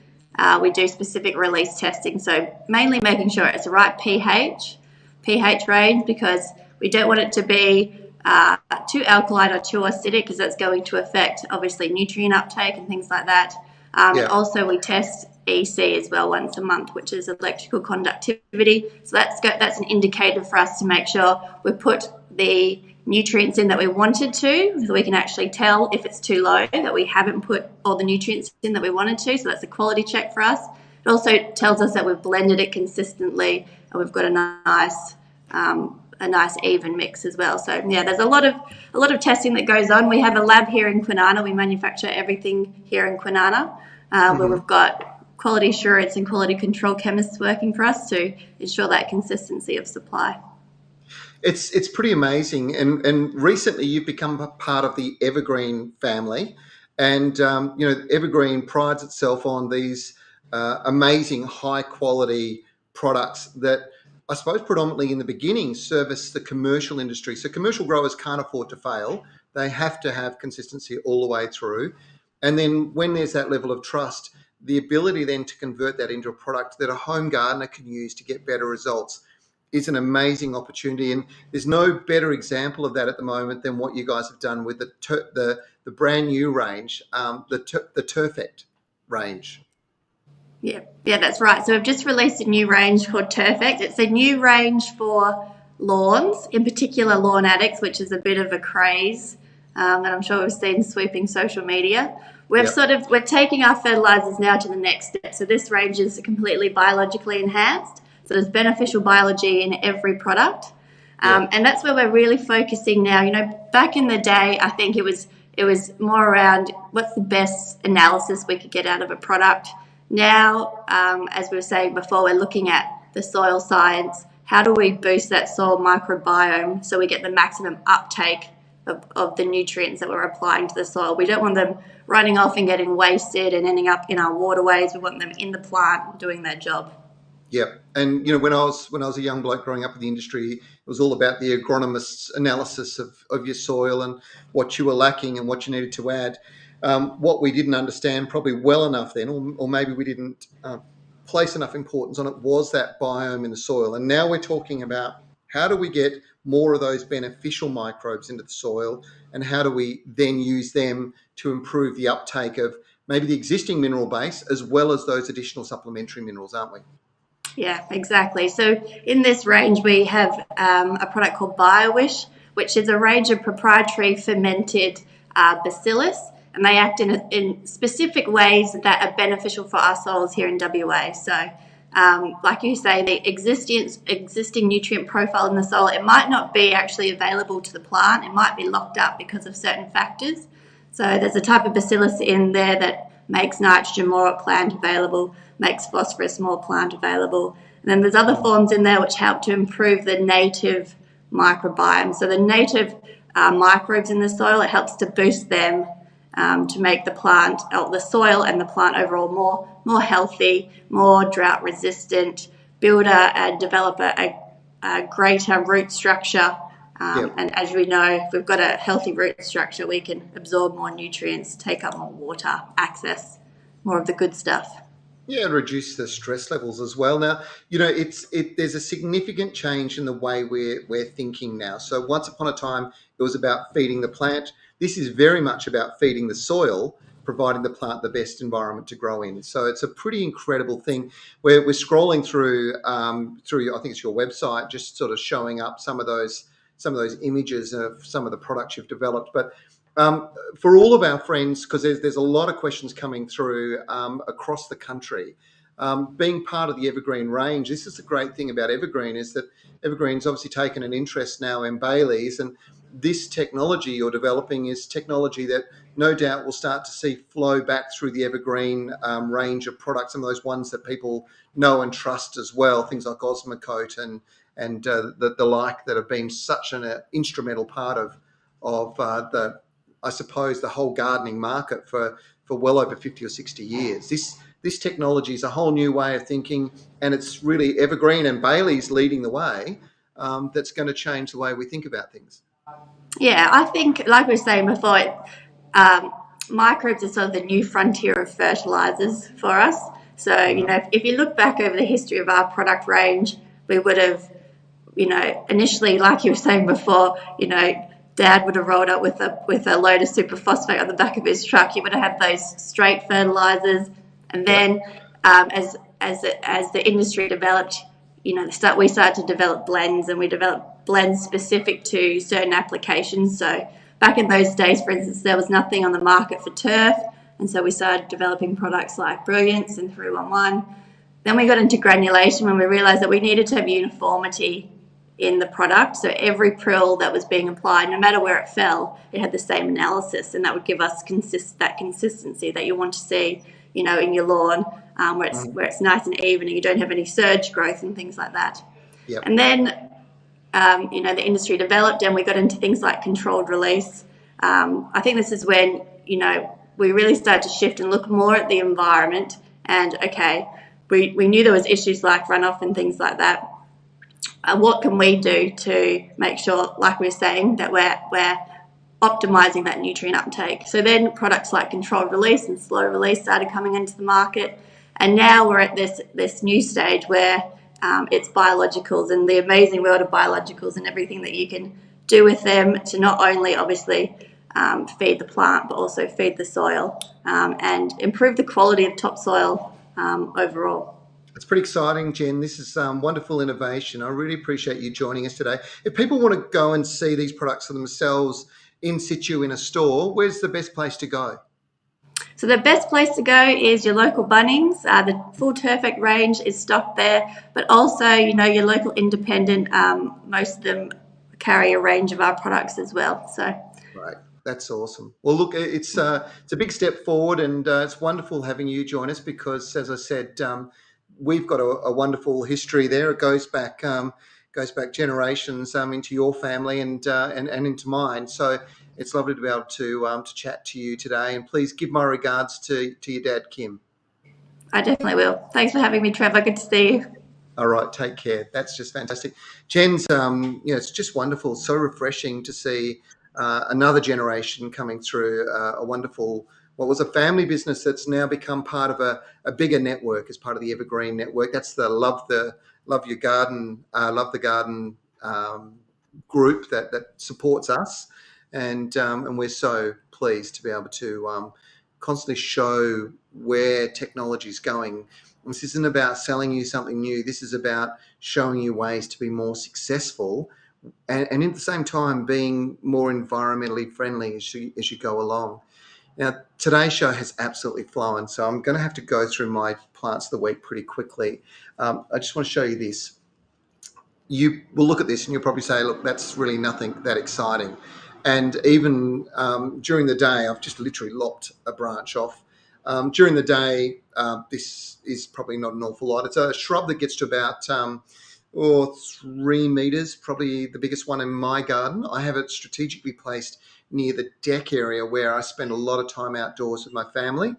we do specific release testing. So mainly making sure it's the right pH range, because we don't want it to be too alkaline or too acidic, because that's going to affect obviously nutrient uptake and things like that. And also we test EC as well once a month, which is electrical conductivity. So that's an indicator for us to make sure we put the nutrients in that we wanted to, so we can actually tell if it's too low, that we haven't put all the nutrients in that we wanted to. So that's a quality check for us. It also tells us that we've blended it consistently and we've got a nice even mix as well. So yeah, there's a lot of testing that goes on. We have a lab here in Kwinana. We manufacture everything here in Kwinana, where we've got quality assurance and quality control chemists working for us to ensure that consistency of supply. It's pretty amazing, and recently you've become a part of the Evergreen family, and Evergreen prides itself on these amazing high quality products that I suppose predominantly in the beginning service the commercial industry. So commercial growers can't afford to fail; they have to have consistency all the way through, and then when there's that level of trust, the ability then to convert that into a product that a home gardener can use to get better results is an amazing opportunity, and there's no better example of that at the moment than what you guys have done with the brand new range, the Turfect range. Yeah, that's right. So we've just released a new range called Turfect. It's a new range for lawns, in particular lawn addicts, which is a bit of a craze that I'm sure we've seen sweeping social media. We're taking our fertilizers now to the next step. So this range is completely biologically enhanced. So there's beneficial biology in every product. And that's where we're really focusing now. Back in the day, I think it was more around what's the best analysis we could get out of a product. Now, as we were saying before, we're looking at the soil science. How do we boost that soil microbiome so we get the maximum uptake of the nutrients that we're applying to the soil? We don't want them running off and getting wasted and ending up in our waterways. We want them in the plant doing their job. Yeah, and when I was a young bloke growing up in the industry, it was all about the agronomist's analysis of your soil and what you were lacking and what you needed to add. What we didn't understand probably well enough then, or maybe we didn't place enough importance on it, was that biome in the soil. And now we're talking about how do we get more of those beneficial microbes into the soil, and how do we then use them to improve the uptake of maybe the existing mineral base as well as those additional supplementary minerals, aren't we? Yeah, exactly. So in this range, we have a product called Biowish, which is a range of proprietary fermented bacillus, and they act in specific ways that are beneficial for our soils here in WA. So like you say, the existing nutrient profile in the soil, it might not be actually available to the plant. It might be locked up because of certain factors. So there's a type of bacillus in there that makes nitrogen more at plant available, makes phosphorus more plant available. And then there's other forms in there which help to improve the native microbiome. So the native microbes in the soil, it helps to boost them to make the plant, the soil and the plant overall more healthy, more drought resistant, develop a greater root structure. And as we know, if we've got a healthy root structure, we can absorb more nutrients, take up more water, access more of the good stuff. Yeah, and reduce the stress levels as well. Now, there's a significant change in the way we're thinking now. So once upon a time, it was about feeding the plant. This is very much about feeding the soil, providing the plant the best environment to grow in. So it's a pretty incredible thing. We're scrolling through I think it's your website, just sort of showing up some of those images of some of the products you've developed. But for all of our friends, because there's a lot of questions coming through across the country, being part of the Evergreen range, this is the great thing about Evergreen, is that Evergreen's obviously taken an interest now in Bailey's, and this technology you're developing is technology that no doubt will start to see flow back through the Evergreen range of products, some of those ones that people know and trust as well, things like Osmocote and the like, that have been such an instrumental part of I suppose the whole gardening market for well over 50 or 60 years. This technology is a whole new way of thinking, and it's really Evergreen and Bailey's leading the way. That's going to change the way we think about things. Yeah, I think, like we were saying before, microbes are sort of the new frontier of fertilizers for us. So, if you look back over the history of our product range, we would have, initially, like you were saying before, Dad would have rolled up with a load of superphosphate on the back of his truck. He would have had those straight fertilizers, and then as the industry developed, we started to develop blends, and we developed blends specific to certain applications. So back in those days, for instance, there was nothing on the market for turf, and so we started developing products like Brilliance and 311. Then we got into granulation when we realised that we needed to have uniformity in the product. So every prill that was being applied, no matter where it fell, it had the same analysis, and that would give us that consistency that you want to see, you know, in your lawn, where it's nice and even, and you don't have any surge growth and things like that. Yep. And then, you know, the industry developed, and we got into things like controlled release. I think this is when, you know, we really started to shift and look more at the environment. And okay, we knew there was issues like runoff and things like that. What can we do to make sure, like we were saying, that we're optimizing that nutrient uptake? So then products like controlled release and slow release started coming into the market, and now we're at this new stage where it's biologicals and the amazing world of biologicals and everything that you can do with them to not only obviously feed the plant but also feed the soil and improve the quality of topsoil overall. It's pretty exciting, Jen. This is wonderful innovation. I really appreciate you joining us today. If people want to go and see these products for themselves in situ in a store, where's the best place to go? So the best place to go is your local Bunnings. The full Turfect range is stocked there, but also, you know, your local independent, most of them carry a range of our products as well. So Right. That's awesome. Well, look, it's a big step forward, and it's wonderful having you join us because, as I said, we've got a wonderful history there. It goes back generations into your family and into mine. So it's lovely to be able to chat to you today. And please give my regards to your dad, Kim. I definitely will. Thanks for having me, Trevor. Good to see you. All right, take care. That's just fantastic. Jen's, it's just wonderful, so refreshing to see another generation coming through a wonderful, what was a family business that's now become part of a bigger network as part of the Evergreen network. That's the Love the Garden group that supports us, and we're so pleased to be able to constantly show where technology is going. This isn't about selling you something new. This is about showing you ways to be more successful and at the same time being more environmentally friendly as you go along. Now, today's show has absolutely flown, so I'm going to have to go through my plants of the week pretty quickly. I just want to show you this. You will look at this and you'll probably say, look, that's really nothing that exciting. And even during the day, I've just literally lopped a branch off. During the day, this is probably not an awful lot. It's a shrub that gets to about 3 meters, probably the biggest one in my garden. I have it strategically placed near the deck area where I spend a lot of time outdoors with my family.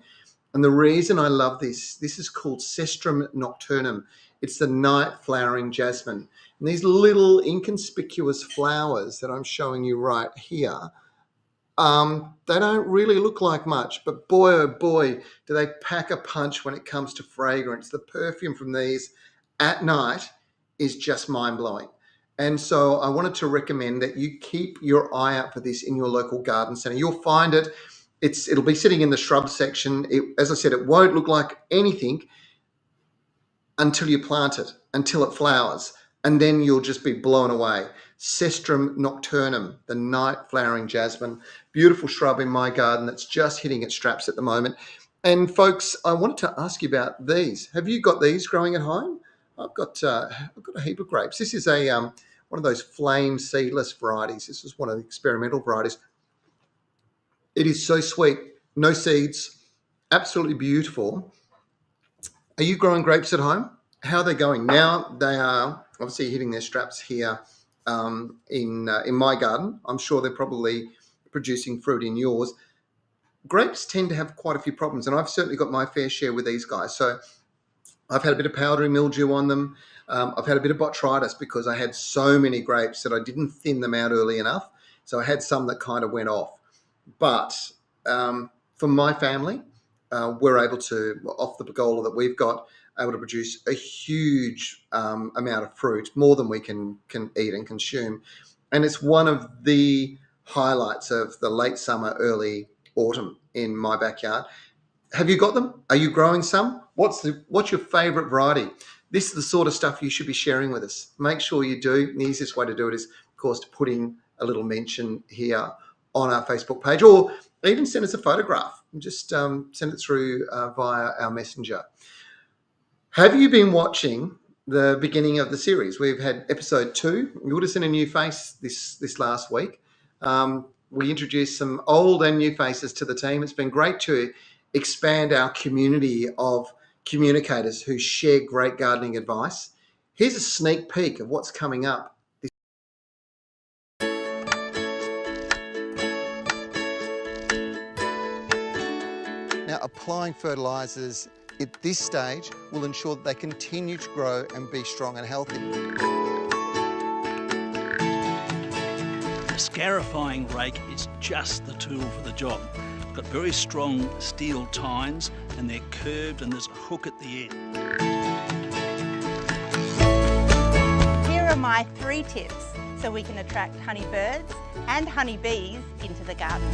And the reason I love this is called Cestrum Nocturnum. It's the night flowering jasmine. And these little inconspicuous flowers that I'm showing you right here, they don't really look like much, but boy, oh boy, do they pack a punch when it comes to fragrance. The perfume from these at night is just mind-blowing. And so I wanted to recommend that you keep your eye out for this in your local garden centre. You'll find it. It'll be sitting in the shrub section. As I said, it won't look like anything until you plant it, until it flowers, and then you'll just be blown away. Cestrum Nocturnum, the night flowering jasmine, beautiful shrub in my garden that's just hitting its straps at the moment. And folks, I wanted to ask you about these. Have you got these growing at home? I've got a heap of grapes. This is one of those flame seedless varieties. This is one of the experimental varieties. It is so sweet, no seeds, absolutely beautiful. Are you growing grapes at home? How are they going? Now they are obviously hitting their straps here in my garden. I'm sure they're probably producing fruit in yours. Grapes tend to have quite a few problems, and I've certainly got my fair share with these guys. So I've had a bit of powdery mildew on them. I've had a bit of botrytis because I had so many grapes that I didn't thin them out early enough. So I had some that kind of went off. But for my family, we're able to, off the pergola that we've got, able to produce a huge amount of fruit, more than we can eat and consume. And it's one of the highlights of the late summer, early autumn in my backyard. Have you got them? Are you growing some? What's your favourite variety? This is the sort of stuff you should be sharing with us. Make sure you do. The easiest way to do it is, of course, to put in a little mention here on our Facebook page, or even send us a photograph and just send it through via our messenger. Have you been watching the beginning of the series? We've had episode 2. You would have seen a new face this last week. We introduced some old and new faces to the team. It's been great to expand our community of communicators who share great gardening advice. Here's a sneak peek of what's coming up. Now, applying fertilizers at this stage will ensure that they continue to grow and be strong and healthy. A scarifying rake is just the tool for the job. It's got very strong steel tines and they're curved and there's a hook at the end. Here are my 3 tips so we can attract honeybirds and honeybees into the garden.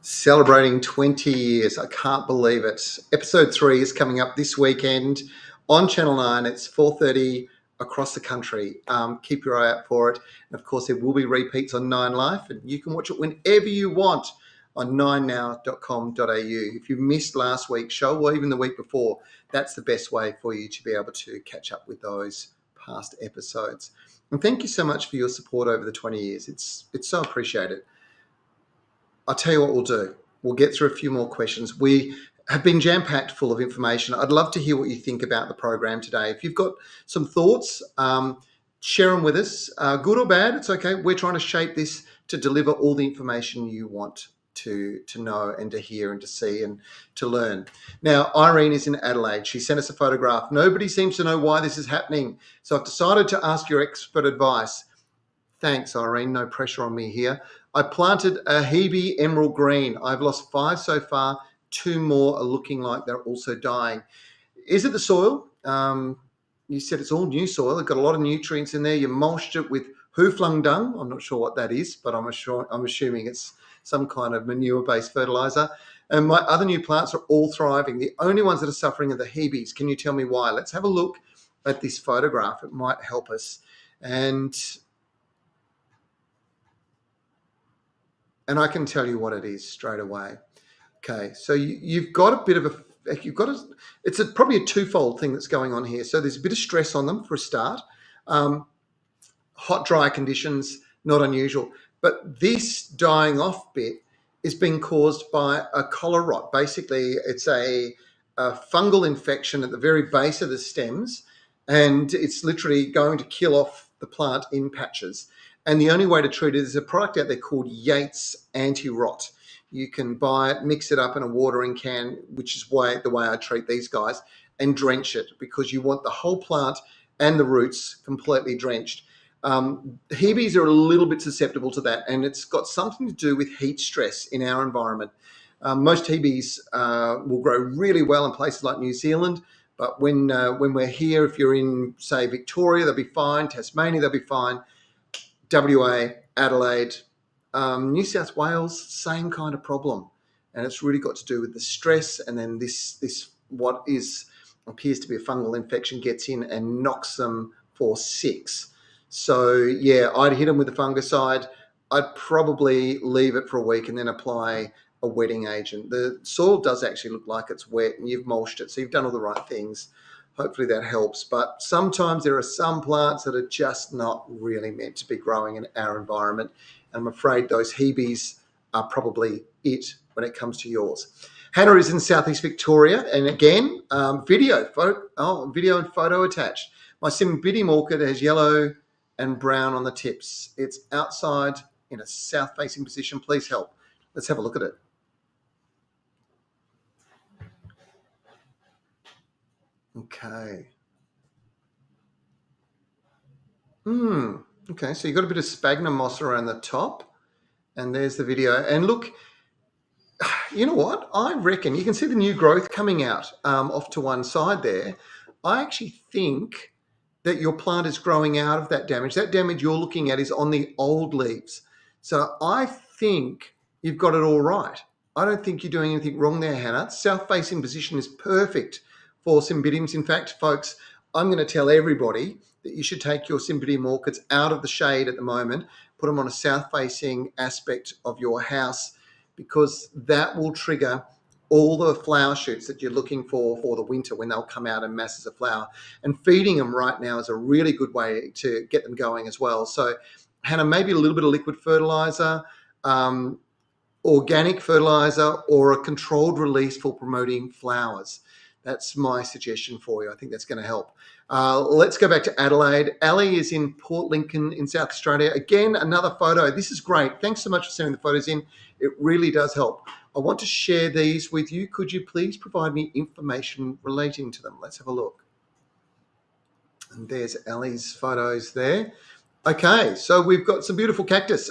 Celebrating 20 years. I can't believe it. Episode 3 is coming up this weekend on Channel 9. It's 4:30 across the country. Keep your eye out for it. And of course, there will be repeats on 9 Life, and you can watch it whenever you want on 9now.com.au. If you missed last week's show or even the week before, that's the best way for you to be able to catch up with those past episodes. And thank you so much for your support over the 20 years. It's so appreciated. I'll tell you what we'll do. We'll get through a few more questions. We have been jam-packed full of information. I'd love to hear what you think about the program today. If you've got some thoughts, share them with us. Good or bad, it's okay. We're trying to shape this to deliver all the information you want to know and to hear and to see and to learn. Now, Irene is in Adelaide. She sent us a photograph. Nobody seems to know why this is happening, so I've decided to ask your expert advice. Thanks, Irene. No pressure on me here. I planted a Hebe emerald green. I've lost 5 so far. 2 more are looking like they're also dying. Is it the soil? You said it's all new soil. It's got a lot of nutrients in there. You mulched it with who-flung dung. I'm not sure what that is, but I'm assuming it's some kind of manure-based fertilizer. And my other new plants are all thriving. The only ones that are suffering are the Hebes. Can you tell me why? Let's have a look at this photograph. It might help us. And I can tell you what it is straight away. Okay, so you've got a bit of it's probably a twofold thing that's going on here. So there's a bit of stress on them for a start. Hot, dry conditions, not unusual. But this dying off bit is being caused by a collar rot. Basically, it's a fungal infection at the very base of the stems, and it's literally going to kill off the plant in patches. And the only way to treat it is a product out there called Yates Anti-Rot. You can buy it, mix it up in a watering can, which is the way I treat these guys, and drench it because you want the whole plant and the roots completely drenched. Hebes are a little bit susceptible to that, and it's got something to do with heat stress in our environment. Most Hebes will grow really well in places like New Zealand, but when we're here, if you're in, say, Victoria, they'll be fine. Tasmania, they'll be fine. WA, Adelaide, New South Wales, same kind of problem. And it's really got to do with the stress, and then this what appears to be a fungal infection gets in and knocks them for 6. So, yeah, I'd hit them with a fungicide. I'd probably leave it for a week and then apply a wetting agent. The soil does actually look like it's wet, and you've mulched it, so you've done all the right things. Hopefully that helps. But sometimes there are some plants that are just not really meant to be growing in our environment. And I'm afraid those Hebes are probably it when it comes to yours. Hannah is in Southeast Victoria. And again, video and photo attached. My Cymbidium orchid has yellow and brown on the tips. It's outside in a south-facing position. Please help. Let's have a look at it. Okay. Okay, so you've got a bit of sphagnum moss around the top, and there's the video. And look, you know what? I reckon you can see the new growth coming out off to one side there. I actually think that your plant is growing out of that damage. That damage you're looking at is on the old leaves. So I think you've got it all right. I don't think you're doing anything wrong there, Hannah. South-facing position is perfect for Cymbidiums. In fact, folks, I'm going to tell everybody that you should take your Sympathy orchids out of the shade at the moment, put them on a south-facing aspect of your house, because that will trigger all the flower shoots that you're looking for the winter when they'll come out in masses of flower. And feeding them right now is a really good way to get them going as well. So, Hannah, maybe a little bit of liquid fertilizer, organic fertilizer, or a controlled release for promoting flowers. That's my suggestion for you. I think that's going to help. Let's go back to Adelaide. Ali is in Port Lincoln in South Australia. Again, another photo. This is great. Thanks so much for sending the photos in. It really does help. I want to share these with you. Could you please provide me information relating to them? Let's have a look. And there's Ali's photos there. Okay, so we've got some beautiful cactus.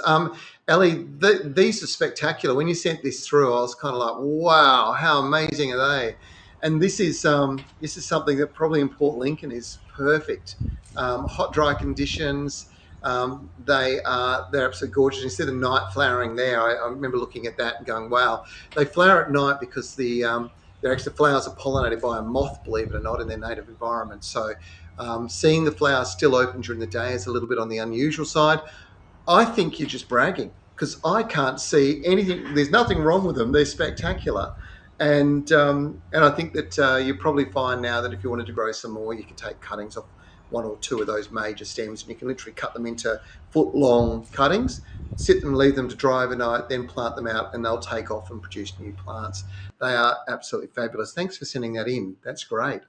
Ali, these are spectacular. When you sent this through, I was kind of like, wow, how amazing are they? And this is something that probably in Port Lincoln is perfect. Hot, dry conditions. They're absolutely gorgeous. You see the night flowering there. I remember looking at that and going, wow. They flower at night because their extra flowers are pollinated by a moth, believe it or not, in their native environment. So seeing the flowers still open during the day is a little bit on the unusual side. I think you're just bragging, because I can't see anything. There's nothing wrong with them. They're spectacular. And I think that you probably find now that if you wanted to grow some more, you can take cuttings off one or two of those major stems, and you can literally cut them into foot-long cuttings, sit them, leave them to dry overnight, then plant them out, and they'll take off and produce new plants. They are absolutely fabulous. Thanks for sending that in. That's great.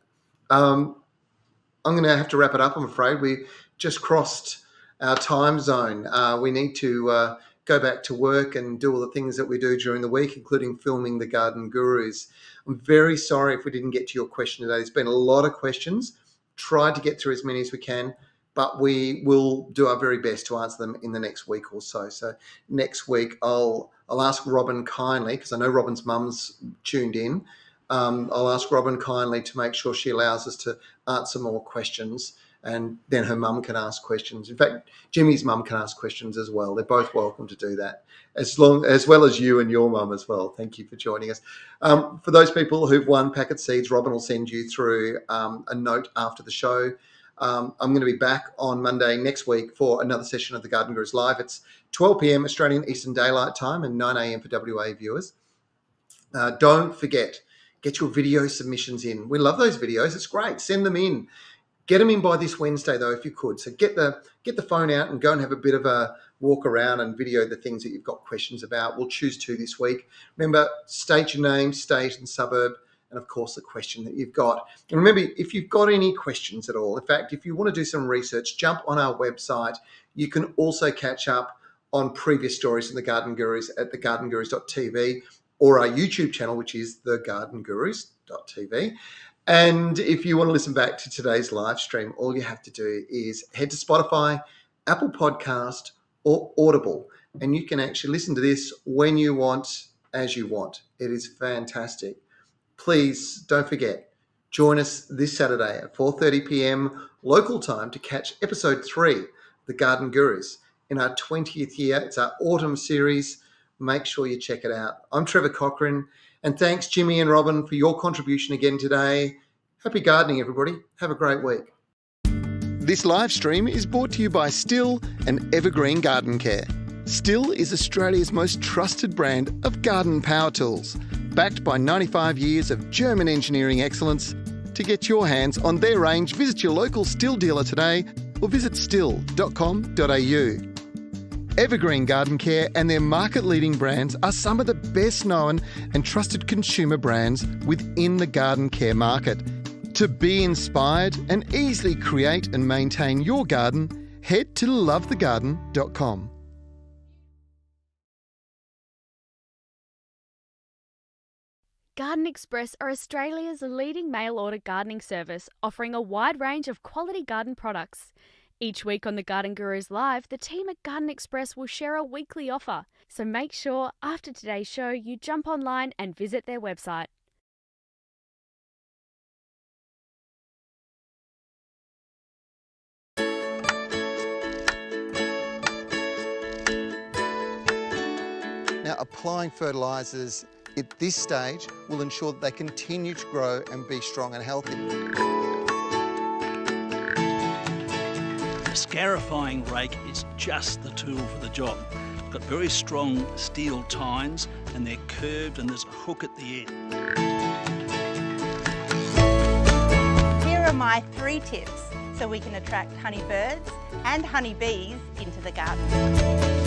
I'm going to have to wrap it up, I'm afraid. We just crossed our time zone. We need to go back to work and do all the things that we do during the week, including filming the Garden Gurus. I'm very sorry if we didn't get to your question today. There's been a lot of questions. Tried to get through as many as we can, but we will do our very best to answer them in the next week or so. So next week, I'll ask Robin kindly, because I know Robin's mum's tuned in. I'll ask Robin kindly to make sure she allows us to answer more questions, and then her mum can ask questions. In fact, Jimmy's mum can ask questions as well. They're both welcome to do that, as well as you and your mum as well. Thank you for joining us. For those people who've won packet seeds, Robin will send you through a note after the show. I'm going to be back on Monday next week for another session of the Garden Gurus Live. It's 12 p.m. Australian Eastern Daylight Time and 9 a.m. for WA viewers. Don't forget, get your video submissions in. We love those videos. It's great. Send them in. Get them in by this Wednesday, though, if you could. So get the phone out and go and have a bit of a walk around and video the things that you've got questions about. We'll choose 2 this week. Remember, state your name, state and suburb, and, of course, the question that you've got. And remember, if you've got any questions at all, in fact, if you want to do some research, jump on our website. You can also catch up on previous stories from the Garden Gurus at thegardengurus.tv, or our YouTube channel, which is thegardengurus.tv. And if you want to listen back to today's live stream, all you have to do is head to Spotify, Apple Podcast, or Audible, and you can actually listen to this when you want, as you want. It is fantastic. Please don't forget, join us this Saturday at 4:30 p.m. local time to catch episode 3, The Garden Gurus. In our 20th year, it's our autumn series. Make sure you check it out. I'm Trevor Cochrane. And thanks, Jimmy and Robin, for your contribution again today. Happy gardening, everybody. Have a great week. This live stream is brought to you by Still and Evergreen Garden Care. Still is Australia's most trusted brand of garden power tools, backed by 95 years of German engineering excellence. To get your hands on their range, visit your local Still dealer today or visit still.com.au. Evergreen Garden Care and their market-leading brands are some of the best-known and trusted consumer brands within the garden care market. To be inspired and easily create and maintain your garden, head to lovethegarden.com. Garden Express are Australia's leading mail-order gardening service, offering a wide range of quality garden products. Each week on the Garden Gurus Live, the team at Garden Express will share a weekly offer. So make sure after today's show you jump online and visit their website. Now, applying fertilizers at this stage will ensure that they continue to grow and be strong and healthy. scarifying rake is just the tool for the job. It's got very strong steel tines and they're curved and there's a hook at the end. Here are my 3 tips so we can attract honeybirds and honeybees into the garden.